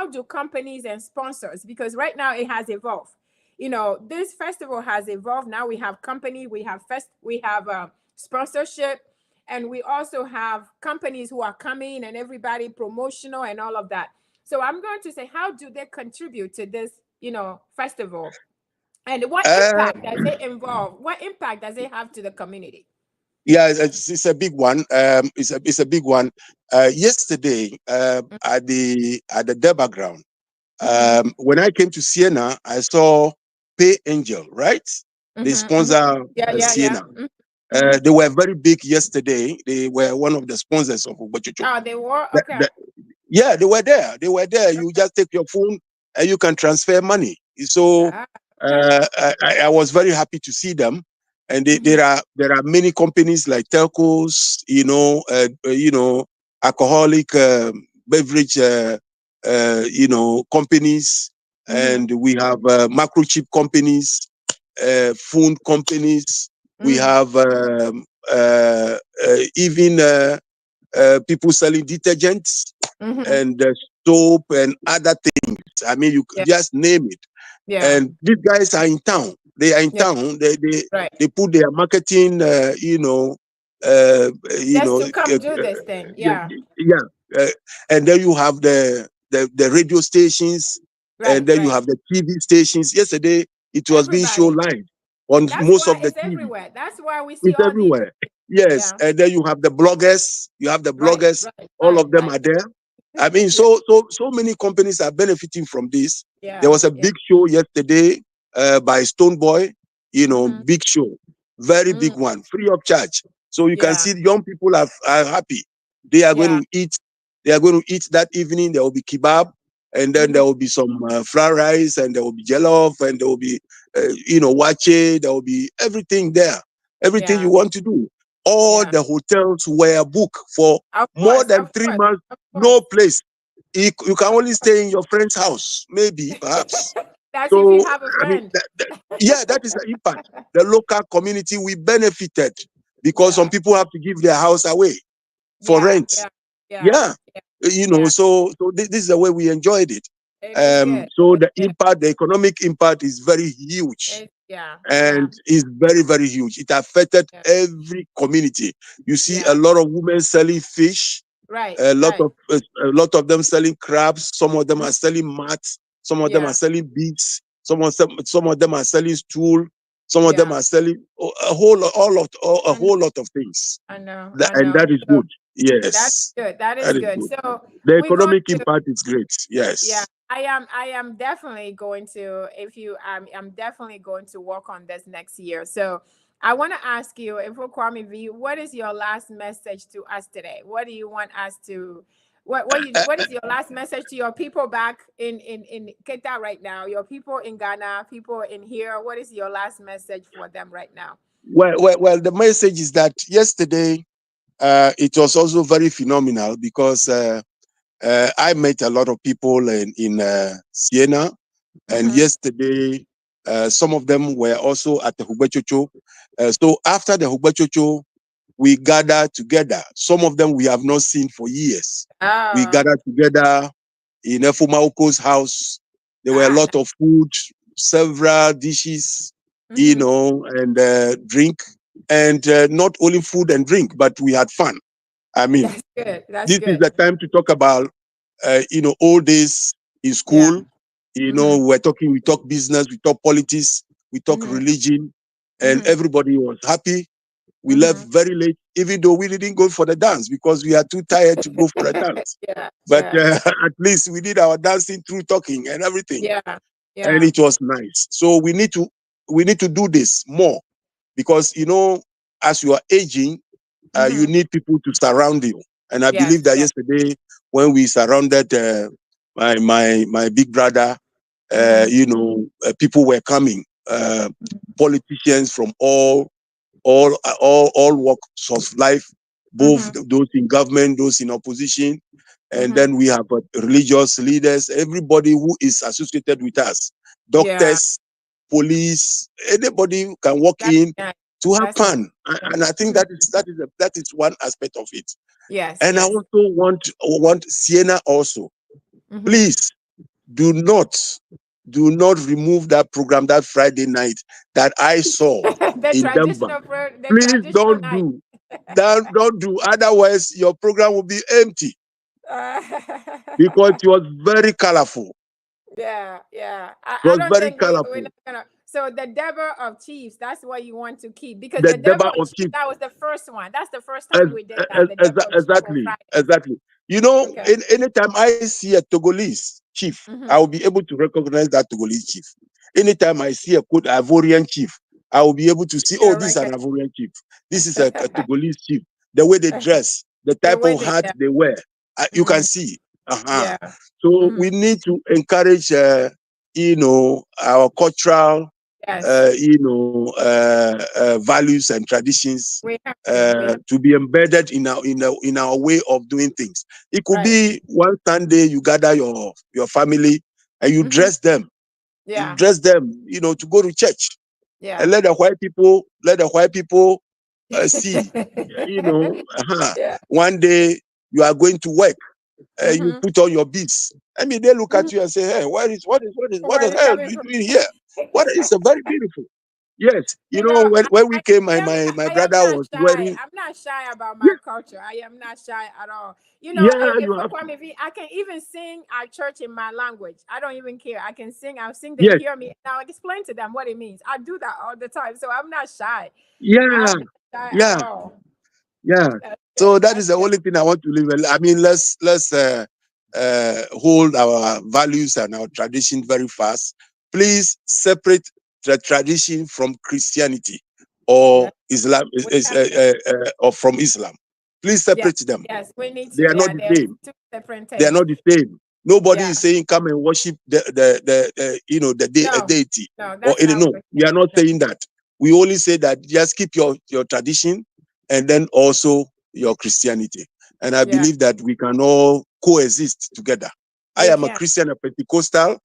S1: do companies and sponsors, because right now it has evolved. This festival has evolved. Now we have company, we have sponsorship, and we also have companies who are coming and everybody promotional and all of that. So I'm going to say, how do they contribute to this, festival? And what
S2: Uh,
S1: impact does it involve? What impact does it have to the community?
S2: yeah, it's a big one. It's a big one. Yesterday, at the Deba ground,
S1: Mm-hmm.
S2: when I came to Siena, I saw Pay Angel. Right, they
S1: Mm-hmm. Mm-hmm.
S2: sponsor
S1: Yeah, yeah, yeah.
S2: Siena.
S1: Mm-hmm.
S2: They were very big yesterday. They were one of the sponsors of Hogbetsotso.
S1: Oh, they were
S2: The,
S1: okay.
S2: the, yeah, they were there. They were there. You
S1: Okay.
S2: just take your phone and you can transfer money. So
S1: Ah, okay.
S2: I was very happy to see them. And
S1: Mm-hmm.
S2: there are many companies like telcos, alcoholic beverage, companies,
S1: Mm-hmm.
S2: and we have microchip companies, phone companies. We
S1: Mm.
S2: have even people selling detergents
S1: Mm-hmm.
S2: and soap and other things. I mean, you
S1: Yeah,
S2: just name it.
S1: yeah,
S2: And these guys are in town. They are in
S1: yeah.
S2: town.
S1: Right.
S2: They put their marketing,
S1: Just to come do this thing. Yeah.
S2: yeah. Uh, and then you have the radio stations, and
S1: Right,
S2: then you
S1: right.
S2: have the TV stations. Yesterday, it was being shown
S1: Everybody.
S2: live on
S1: That's
S2: most
S1: why
S2: of the
S1: it's
S2: TV.
S1: everywhere. That's why we see
S2: It's
S1: all these.
S2: everywhere. Yes,
S1: Yeah.
S2: and then you have the bloggers. You have the
S1: Right,
S2: bloggers.
S1: right,
S2: All
S1: right,
S2: of them
S1: right.
S2: are there. I mean,
S1: Yeah,
S2: so many companies are benefiting from this. There
S1: yeah,
S2: was a
S1: yeah.
S2: big show yesterday by Stone Boy.
S1: Mm-hmm.
S2: Big show, very big
S1: Mm,
S2: one, free of charge. So you can
S1: yeah,
S2: see young people are happy. They are going
S1: yeah.
S2: to eat. They are going to eat that evening. There will be kebab, and then
S1: Mm-hmm.
S2: there will be some fried rice, and there will be jollof, and there will be wache. There will be everything there. Everything
S1: Yeah,
S2: you want to do. All
S1: Yeah.
S2: the hotels were booked for
S1: Of
S2: more
S1: course.
S2: than
S1: Of
S2: 3
S1: course.
S2: months.
S1: Of
S2: No
S1: course.
S2: place. You can only stay in your friend's house, maybe, perhaps.
S1: That's if you
S2: So,
S1: have a
S2: I mean,
S1: friend.
S2: yeah, that is the impact. The local community, we benefited because some
S1: Yeah.
S2: people have to give their house away for
S1: Yeah.
S2: rent.
S1: Yeah. Yeah.
S2: Yeah,
S1: Yeah.
S2: you know,
S1: Yeah.
S2: so this is the way we enjoyed it.
S1: It is good.
S2: So
S1: It's
S2: the
S1: good.
S2: impact, the economic impact is very huge,
S1: It's, yeah. Yeah.
S2: and is very, very huge. It affected
S1: Yeah.
S2: every community. You see a
S1: Yeah.
S2: lot of women selling fish,
S1: Right.
S2: a lot
S1: Right.
S2: of a lot of them selling crabs. Some of them
S1: Mhm.
S2: are selling mats. Some of them are
S1: Yeah.
S2: selling beads. Some of them are selling stool. Some of them
S1: Yeah.
S2: are selling a
S1: I know.
S2: whole lot of things.
S1: I know.
S2: That,
S1: I
S2: and
S1: know.
S2: that is
S1: So
S2: good.
S1: that's
S2: Yes,
S1: good. That
S2: that
S1: is
S2: is
S1: good.
S2: good.
S1: So
S2: The
S1: we're going
S2: economic
S1: to.
S2: impact is great.
S1: Yeah,
S2: Yes.
S1: I am definitely going to, if you I'm definitely going to work on this next year. So I want to ask you, if Kwamivi, what is your last message to us today? What do you want us to what is your last message to your people back in Keta right now? Your people in Ghana, people in here, what is your last message for them right now?
S2: Well, the message is that yesterday it was also very phenomenal because I met a lot of people in Siena, and
S1: Mhm.
S2: yesterday some of them were also at the Hogbetsotso. So after the Hogbetsotso, we gathered together. Some of them we have not seen for years. We
S1: Ah,
S2: gathered together in Efumaoko's house. There were a
S1: ah,
S2: lot of food, several dishes,
S1: mhm.
S2: and drink. And not only food and drink, but we had fun. I mean,
S1: That's good. That's
S2: this is
S1: good.
S2: the time to talk about, old days in
S1: Yeah.
S2: school.
S1: Mhm.
S2: We talk business, we talk politics, we talk
S1: Mhm.
S2: religion, and
S1: Mhm.
S2: everybody was happy. We left
S1: Mhm.
S2: very late, even though we didn't go for the dance because we are too tired to go for the dance.
S1: Yeah,
S2: But
S1: yeah,
S2: at least we did our dancing through talking and everything,
S1: yeah,
S2: and
S1: yeah.
S2: it was nice. So we need to do this more because as you are aging, you
S1: Mm-hmm.
S2: need people to surround you. And I
S1: Yes,
S2: believe that
S1: yes.
S2: yesterday, when we surrounded my big brother,
S1: Mm-hmm.
S2: people were coming, politicians from all walks of life, both
S1: Mm-hmm.
S2: those in government, those in opposition, and
S1: Mm-hmm.
S2: then we have religious leaders, everybody who is associated with us,
S1: Yeah,
S2: doctors, police, anybody who can walk
S1: that's
S2: in
S1: nice.
S2: to have
S1: That's nice.
S2: fun. And I think
S1: Mm-hmm.
S2: that is one aspect of it.
S1: Yes,
S2: And I
S1: yes.
S2: also want Siena also.
S1: Mm-hmm.
S2: Please do not remove that program that Friday night that I saw in Denver.
S1: The
S2: Please
S1: traditional
S2: don't
S1: night.
S2: do. Don't do. Otherwise, your program will be empty
S1: Uh,
S2: because it was very colorful.
S1: yeah, yeah.
S2: It
S1: I
S2: was
S1: don't
S2: very
S1: think we're
S2: colorful.
S1: not gonna. So the Deborah of Chiefs, that's what you want to keep, because
S2: The
S1: the
S2: Deba
S1: Deborah of
S2: of
S1: Chiefs,
S2: Chief.
S1: that was the first one. That's the first time
S2: Ex-
S1: we did that. The Deborah of Chiefs on
S2: Exactly.
S1: Fridays.
S2: Exactly.
S1: Okay.
S2: Anytime I see a Togolese chief,
S1: Mm-hmm.
S2: I will be able to recognize that Togolese chief. Anytime I see a good Ivorian chief, I will be able to see, oh,
S1: Yeah,
S2: this is
S1: right.
S2: an Ivorian chief. This is a Togolese chief. The way they dress, the
S1: The
S2: type
S1: way
S2: of
S1: they,
S2: hat
S1: yeah.
S2: they wear, you can
S1: Mm-hmm.
S2: see. Uh-huh.
S1: Yeah.
S2: So
S1: Mm-hmm.
S2: we need to encourage, our cultural,
S1: Yes.
S2: values and traditions
S1: We have to. We have
S2: to be embedded in our way of doing things. It could
S1: right.
S2: be one Sunday you gather your family and you
S1: Mm-hmm.
S2: dress them. You
S1: Yeah.
S2: dress them, to go to church, and
S1: Yeah.
S2: let the white people see.
S1: Yeah.
S2: One day you are going to work. You
S1: Mm-hmm.
S2: put on your beads. I mean, they look
S1: Mm-hmm.
S2: at you and say, "Hey, what
S1: Where
S2: the
S1: is it
S2: hell are
S1: coming
S2: you
S1: from?
S2: doing here? What is a very beautiful." Yes, when we
S1: I
S2: came, my
S1: I am
S2: brother
S1: not
S2: was
S1: shy.
S2: wearing.
S1: I'm not shy about my
S2: Yeah,
S1: culture. I am not shy at all.
S2: yeah,
S1: If
S2: you
S1: for
S2: have to.
S1: Kwame V, I can even sing our church in my language. I don't even care. I can sing. I'll sing. They
S2: Yes,
S1: hear me. And I'll explain to them what it means. I do that all the time. So I'm not shy.
S2: yeah,
S1: I'm not shy at
S2: yeah,
S1: all.
S2: yeah.
S1: That's good.
S2: So that
S1: That's
S2: is the
S1: good.
S2: only thing I want to leave. I mean, let's hold our values and our tradition very fast. Please separate the tradition from Christianity or
S1: Yeah.
S2: Islam,
S1: We have to.
S2: or from Islam. Please
S1: Yes.
S2: separate them.
S1: Yes. We need
S2: They
S1: to.
S2: are not
S1: Yeah.
S2: the
S1: They're
S2: same.
S1: two different
S2: They are
S1: things.
S2: not the same. Nobody
S1: Yeah.
S2: is saying come and worship the
S1: No.
S2: deity
S1: No.
S2: or
S1: That's not
S2: no.
S1: what
S2: We
S1: we're
S2: are not
S1: saying.
S2: saying that. We only say that just keep your tradition. and then also your Christianity. And I believe that we can all coexist together. I
S1: We
S2: am a
S1: can.
S2: Christian, a Pentecostal,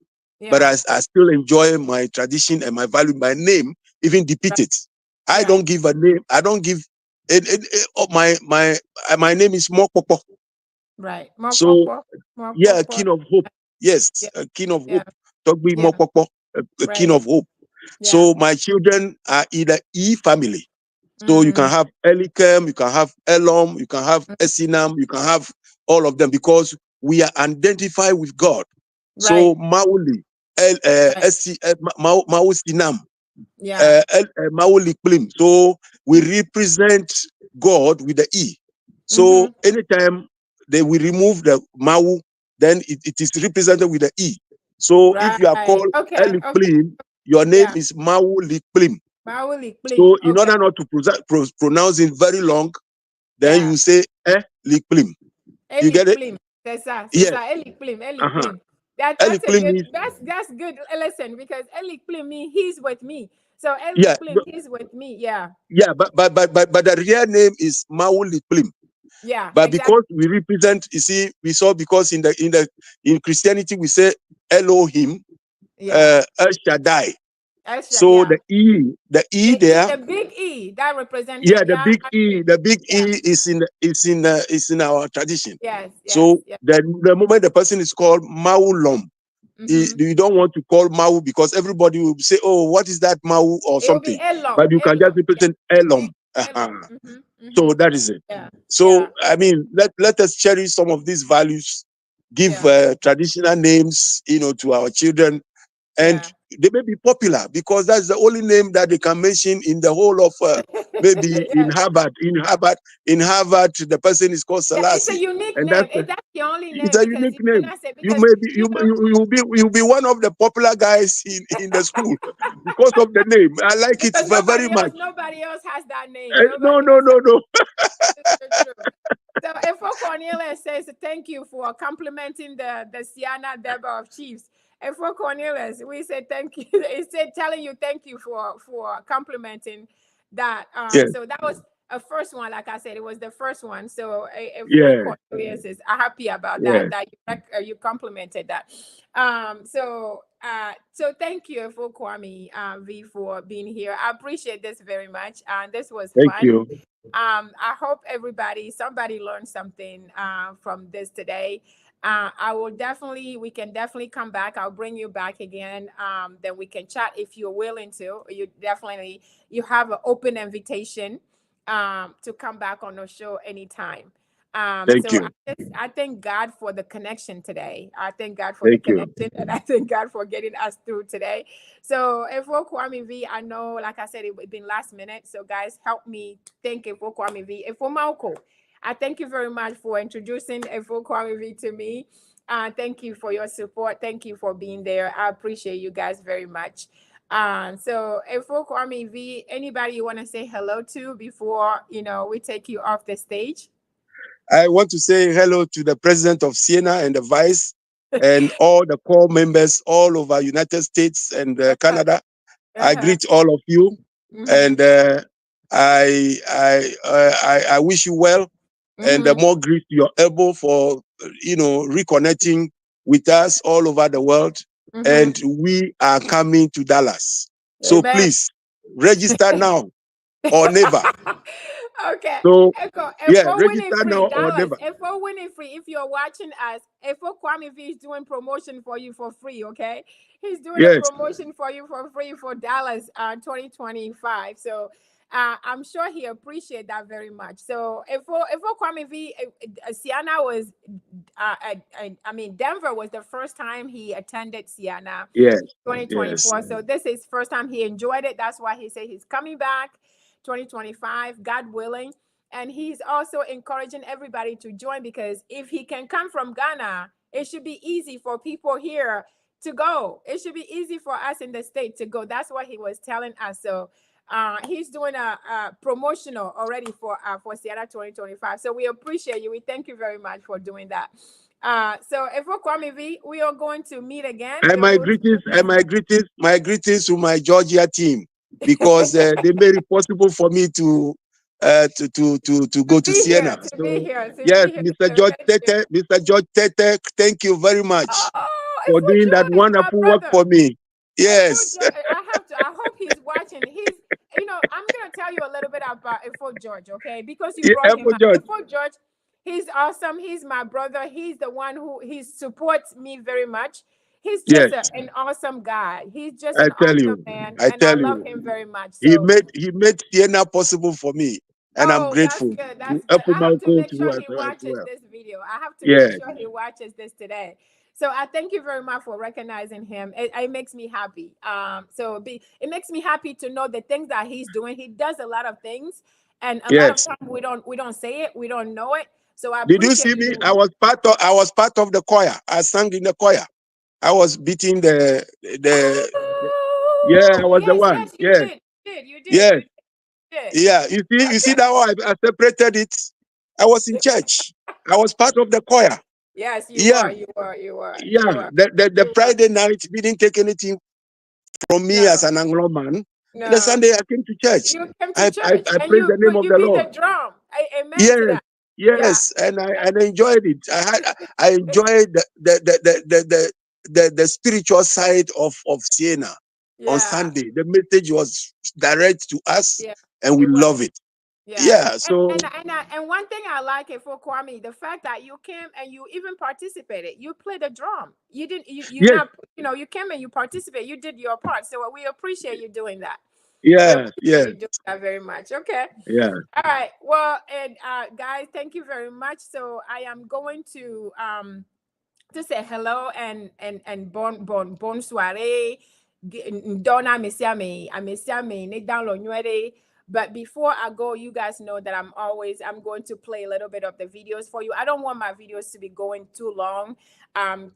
S2: but
S1: Yeah.
S2: I still enjoy my tradition and my value. My name even
S1: Right.
S2: depicted. I
S1: Yeah.
S2: don't give a name. I don't give my name is Mokopo.
S1: Right. More
S2: So
S1: purple. More
S2: yeah, a
S1: purple.
S2: king of hope. Yes,
S1: Yeah.
S2: a king of
S1: Yeah.
S2: hope. Togbi
S1: Yeah.
S2: Mokopo, a king
S1: Right.
S2: of hope.
S1: Yeah.
S2: So my children are either E family. So you can
S1: Mm.
S2: have Elikem, you can have Elom, you can have Esinam, you can have all of them because we are identified with God. So
S1: Right.
S2: Mauli,
S1: Right.
S2: Mausinam,
S1: Yeah.
S2: Mauli Plim. So we represent God with the E. So
S1: Mm-hmm.
S2: anytime they will remove the Mau, then it is represented with the E. So if you are
S1: Right.
S2: called
S1: Okay.
S2: Eli
S1: Okay.
S2: Plim, your name
S1: Yeah.
S2: is Mauli Plim.
S1: Mauli
S2: So
S1: Plim.
S2: in
S1: Okay.
S2: order not to pronounce it very long, then
S1: Yeah.
S2: you say Likplim. You
S1: Eli
S2: get it?
S1: Plim. C'est
S2: Yes.
S1: ça. Eli Plim. Eli
S2: Uh-huh.
S1: Plim. That's a
S2: Likplim
S1: good.
S2: is
S1: That's good. Listen, because Eli Plim means he's with me. So Eli
S2: yeah,
S1: Plim, he's with me. Yeah.
S2: yeah, but the real name is Mau Likplim.
S1: Yeah.
S2: But
S1: Exactly.
S2: because we represent, you see, we saw because in Christianity we say Elohim,
S1: Yeah.
S2: El Shaddai.
S1: Extra.
S2: So
S1: Yeah.
S2: the E
S1: The E,
S2: there,
S1: the big E, that represents
S2: yeah,
S1: him. Yeah. I agree.
S2: The big
S1: Yeah.
S2: E is in our tradition.
S1: Yes. Yes.
S2: So
S1: Yeah.
S2: the moment the person is called Maulom,
S1: Mm-hmm.
S2: you don't want to call Mau because everybody will say, "Oh, what is that Mau or
S1: It will be
S2: something?"
S1: Elom.
S2: But you can just
S1: Elom. Yeah.
S2: represent
S1: Big
S2: Elom.
S1: Elom.
S2: Uh-huh.
S1: Mm-hmm. Mm-hmm.
S2: So that is it.
S1: Yeah.
S2: So
S1: Yeah.
S2: I mean, let us cherish some of these values, give
S1: Yeah.
S2: traditional names, to our children, and
S1: Yeah.
S2: they may be popular because that's the only name that they can mention in the whole of maybe
S1: Yes.
S2: In Harvard, the person is called
S1: Yeah, it's a
S2: Selassie,
S1: unique
S2: and
S1: name. That's the only
S2: it's
S1: name
S2: a
S1: because
S2: unique
S1: you
S2: name.
S1: cannot say
S2: You
S1: because
S2: may be
S1: you know
S2: you'll be one of the popular guys in the school because of the name. I like it
S1: because
S2: very much.
S1: nobody else has that name.
S2: No,
S1: Nobody
S2: no,
S1: else has
S2: no, no.
S1: true. So Efo Cornelius says thank you for complimenting the Siana Deborah of Chiefs. Efo Cornelius, we say thank you. He said telling you thank you for complimenting that.
S2: Yeah,
S1: So that was a first one. Like I said, it was the first one. So Efo
S2: yeah,
S1: Cornelius is happy about
S2: yeah.
S1: that you complimented that. So thank you Efo Kwame V for being here. I appreciate this very much. And this was
S2: Thank
S1: fun.
S2: you.
S1: I hope somebody learned something from this today. We can definitely come back. I'll bring you back again. Then we can chat if you're willing to. You have an open invitation to come back on the show anytime.
S2: Thank
S1: So
S2: you.
S1: I thank God for the connection today. I thank God for the
S2: Thank you.
S1: connection, and I thank God for getting us through today. So if for Kwame V, I know, like I said, it been last minute. So guys, help me thank for Kwame V. If for Malco, I thank you very much for introducing Efo Kwame V to me. Thank you for your support. Thank you for being there. I appreciate you guys very much. So Efo Kwame V, anybody you want to say hello to before we take you off the stage?
S2: I want to say hello to the president of Siena and the vice and all the core members all over United States and Canada. I
S1: Uh-huh.
S2: greet all of you,
S1: Mm-hmm.
S2: and I wish you well, and
S1: Mm-hmm.
S2: more grace to your elbow for reconnecting with us all over the world.
S1: Mm-hmm.
S2: And we are coming to Dallas, so
S1: Amen.
S2: please register now or never.
S1: Okay.
S2: So
S1: If
S2: yeah,
S1: for winning
S2: register
S1: free,
S2: now or
S1: Dallas,
S2: never.
S1: if for winning free, if you're watching us, if for Kwame V is doing promotion for you for free, okay? He's doing a
S2: Yes,
S1: promotion for you for free for Dallas 2025. So I'm sure he appreciate that very much. So if for Kwame V, Siana was I mean Denver was the first time he attended Siana
S2: yes, yes.
S1: 2024. So this is first time he enjoyed it. That's why he said he's coming back 2025, God willing. And he's also encouraging everybody to join because if he can come from Ghana, it should be easy for people here to go. It should be easy for us in the state to go. That's what he was telling us. So he's doing a promotional already for Sierra 2025. So we appreciate you. We thank you very much for doing that. So if we're Kwame V, we are going to meet again.
S2: And
S1: We are
S2: my
S1: going
S2: greetings, my greetings to my Georgia team because they made it possible for me to to go to Siena.
S1: To
S2: So
S1: be here.
S2: yes,
S1: So thank you.
S2: Mr. George Tete, thank you very much
S1: Oh,
S2: for doing that
S1: George, my
S2: wonderful work
S1: brother.
S2: for me. Yes.
S1: I have to. I hope he's watching. I'm gonna tell you a little bit about George, okay? Because you
S2: Yeah,
S1: brought him up.
S2: George.
S1: George, he's awesome. He's my brother. He's the one who he supports me very much. He's just
S2: Yes,
S1: an awesome guy. He's just
S2: I
S1: an
S2: tell
S1: awesome
S2: you.
S1: man,
S2: I
S1: and I
S2: tell
S1: love
S2: you.
S1: him very much.
S2: He
S1: So,
S2: made Siena possible for me, and I'm
S1: oh, that's
S2: grateful.
S1: good.
S2: To
S1: That's good. I have to
S2: Epomalco
S1: make
S2: too
S1: sure he
S2: as
S1: watches
S2: well.
S1: this video. I have to make
S2: Yes,
S1: sure he watches this today. So I thank you very much for recognizing him. It makes me happy. It makes me happy to know the things that he's doing. He does a lot of things, and a lot of
S2: yes.
S1: times we don't say it, we don't know it. So I
S2: Did you
S1: appreciate
S2: see me?
S1: you.
S2: I was part of the choir. I sang in the choir. I was beating yeah, I was the
S1: Yes,
S2: one.
S1: yes, you
S2: Yes,
S1: did. You did.
S2: yes,
S1: You did.
S2: yeah. You see
S1: Okay.
S2: that how I separated it. I was in church. I was part of the choir.
S1: Yes, you
S2: Yeah,
S1: were.
S2: yeah. The
S1: You were.
S2: Friday night didn't take anything from me as
S1: No,
S2: an Anglo man. And the
S1: no.
S2: Sunday I came to church.
S1: You came to
S2: I
S1: church and
S2: praise the name of
S1: you
S2: the
S1: beat the
S2: Lord.
S1: drum. Amen to
S2: Yes,
S1: that. Yeah.
S2: yes, and I enjoyed it. I enjoyed the spiritual side of Siena on
S1: Yeah.
S2: Sunday. The message was direct to us,
S1: Yeah.
S2: and we
S1: It was.
S2: love it.
S1: Yeah.
S2: Yeah, so
S1: And one thing I like it for Kwame, the fact that you came and you even participated. You played the drum. You didn't you
S2: yes,
S1: not you came and you participated. You did your part. So we appreciate you doing that. We
S2: yeah,
S1: appreciate
S2: yeah,
S1: you doing that very much. Okay.
S2: yeah.
S1: All right. Well, and guys, thank you very much. So I am going to say hello and bon soirée. Donna Messiame, Nick down Lonwere. But before I go, you guys know that I'm going to play a little bit of the videos for you. I don't want my videos to be going too long,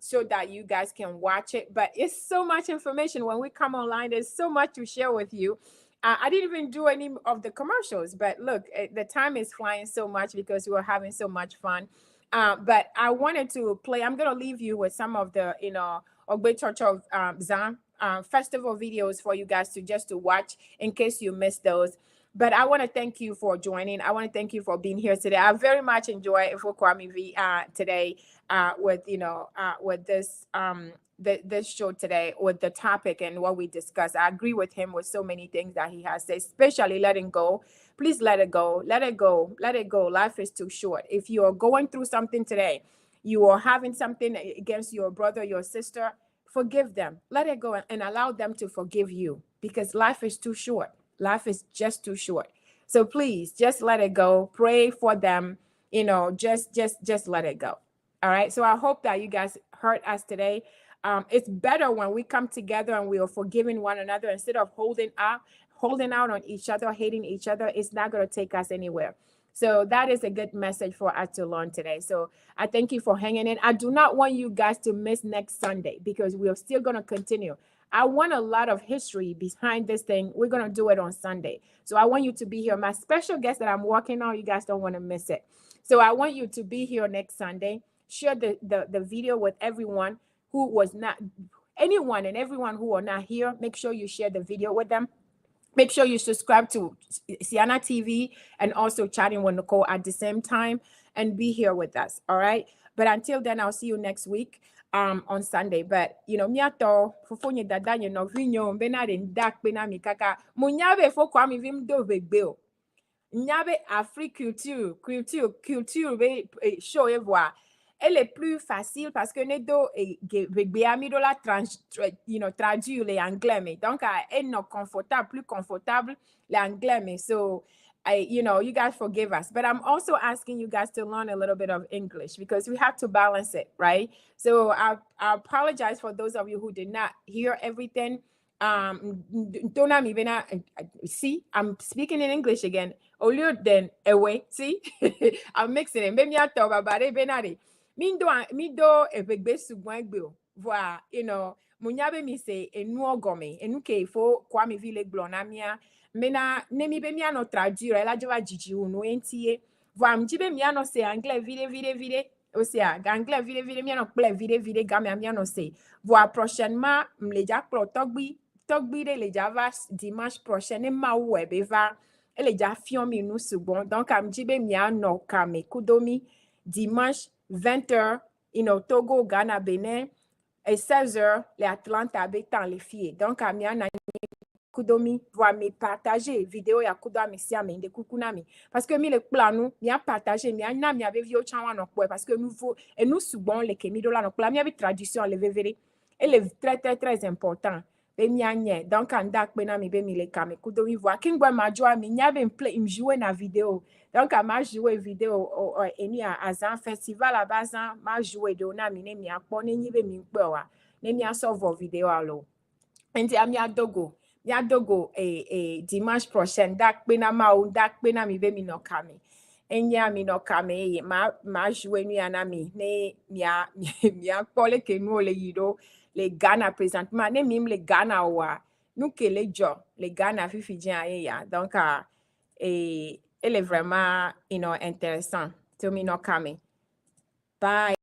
S1: so that you guys can watch it. But it's so much information when we come online. There's so much to share with you. I didn't even do any of the commercials, but look, the time is flying so much because we were having so much fun. But I wanted to play. I'm gonna leave you with some of the Hogbetsotso Zan festival videos for you guys to watch in case you missed those. But I want to thank you for joining. I want to thank you for being here today. I very much enjoy for Kwamivi today with with this show today with the topic and what we discussed. I agree with him with so many things that he has said, especially letting go. Please let it go. Let it go. Let it go. Life is too short. If you are going through something today, you are having something against your brother, your sister, forgive them. Let it go and allow them to forgive you because life is too short. Life is just too short. So please just let it go. Pray for them. Just let it go. All right. So I hope that you guys heard us today. It's better when we come together and we are forgiving one another instead of holding out on each other, hating each other. It's not going to take us anywhere. So that is a good message for us to learn today. So I thank you for hanging in. I do not want you guys to miss next Sunday because we are still going to continue. I want a lot of history behind this thing. We're going to do it on Sunday. So I want you to be here. My special guest that I'm working on, you guys don't want to miss it. So I want you to be here next Sunday. Share the video with everyone who was not, anyone and everyone who are not here. Make sure you share the video with them. Make sure you subscribe to Sienna TV and also Chatting with Nicole at the same time and be here with us. All right. But until then, I'll see you next week on Sunday. But miato fufonye dada vinyo benade ndak pena mikaka munyabe fo kwami vim do vegbeo. Nyabe Afrique culture show et voir. Elle est plus facile parce que nedo la traduire les anglais mais donc elle non confortable plus confortable les anglais mais so you guys forgive us but I'm also asking you guys to learn a little bit of English because we have to balance it, right? So I apologize for those of you who did not hear everything. See, I'm speaking in English again. Olio then away. See, I'm mixing it. Maybe I talk about it. Benari. Mindo ebegbe sugwangbo. Voa, munyabe mi se enu ogome. Enu ke fo Kwamivi le glonamia. Mena nemi be mi ano traduire la jova jiji unu entie. Voa mjibe mi ano se anglais vide. Osia, anglais vide mi ano ple vide game mi ano se. Voa prochainement mleja klo togbi. Togbire le java dimanche prochain et ma web va Elle est déjà fion nous second. Donc, am jibe mia no kame kudomi dimanche 20h in Togo, Ghana, Bénin et 16h les Atlanta bétan les filles. Donc, amia na kudomi va me partager vidéo ya kudomi si ame de kukunami parce que mi le plan nous mi a partager mi a na mi ave vio chanwa no parce que nous faut et nous subon le kemi do la no plan mi ave tradition le vevere elle est très très très important be mi anye donc anda pe na mi be mi le kame kudomi voa kingwa ma joa mi nya be play im jouer na vidéo donc a ma jouer vidéo eni a azan festival a bazan ma jouer do na mi ne mi akpo ne nyi be mi pe wa ne mi asolve vidéo alo enti ami adogo dimanche prochain dak pena ma ou dak pena mi be mi no kame enya mi no kame ma jouer nu anami ne mia mia pole ke nu le yido le Ghana présentement ne mim le Ghana wa nous que les gens les Ghana fifi dia ya donc elle est vraiment intéressant to mi no kame bye.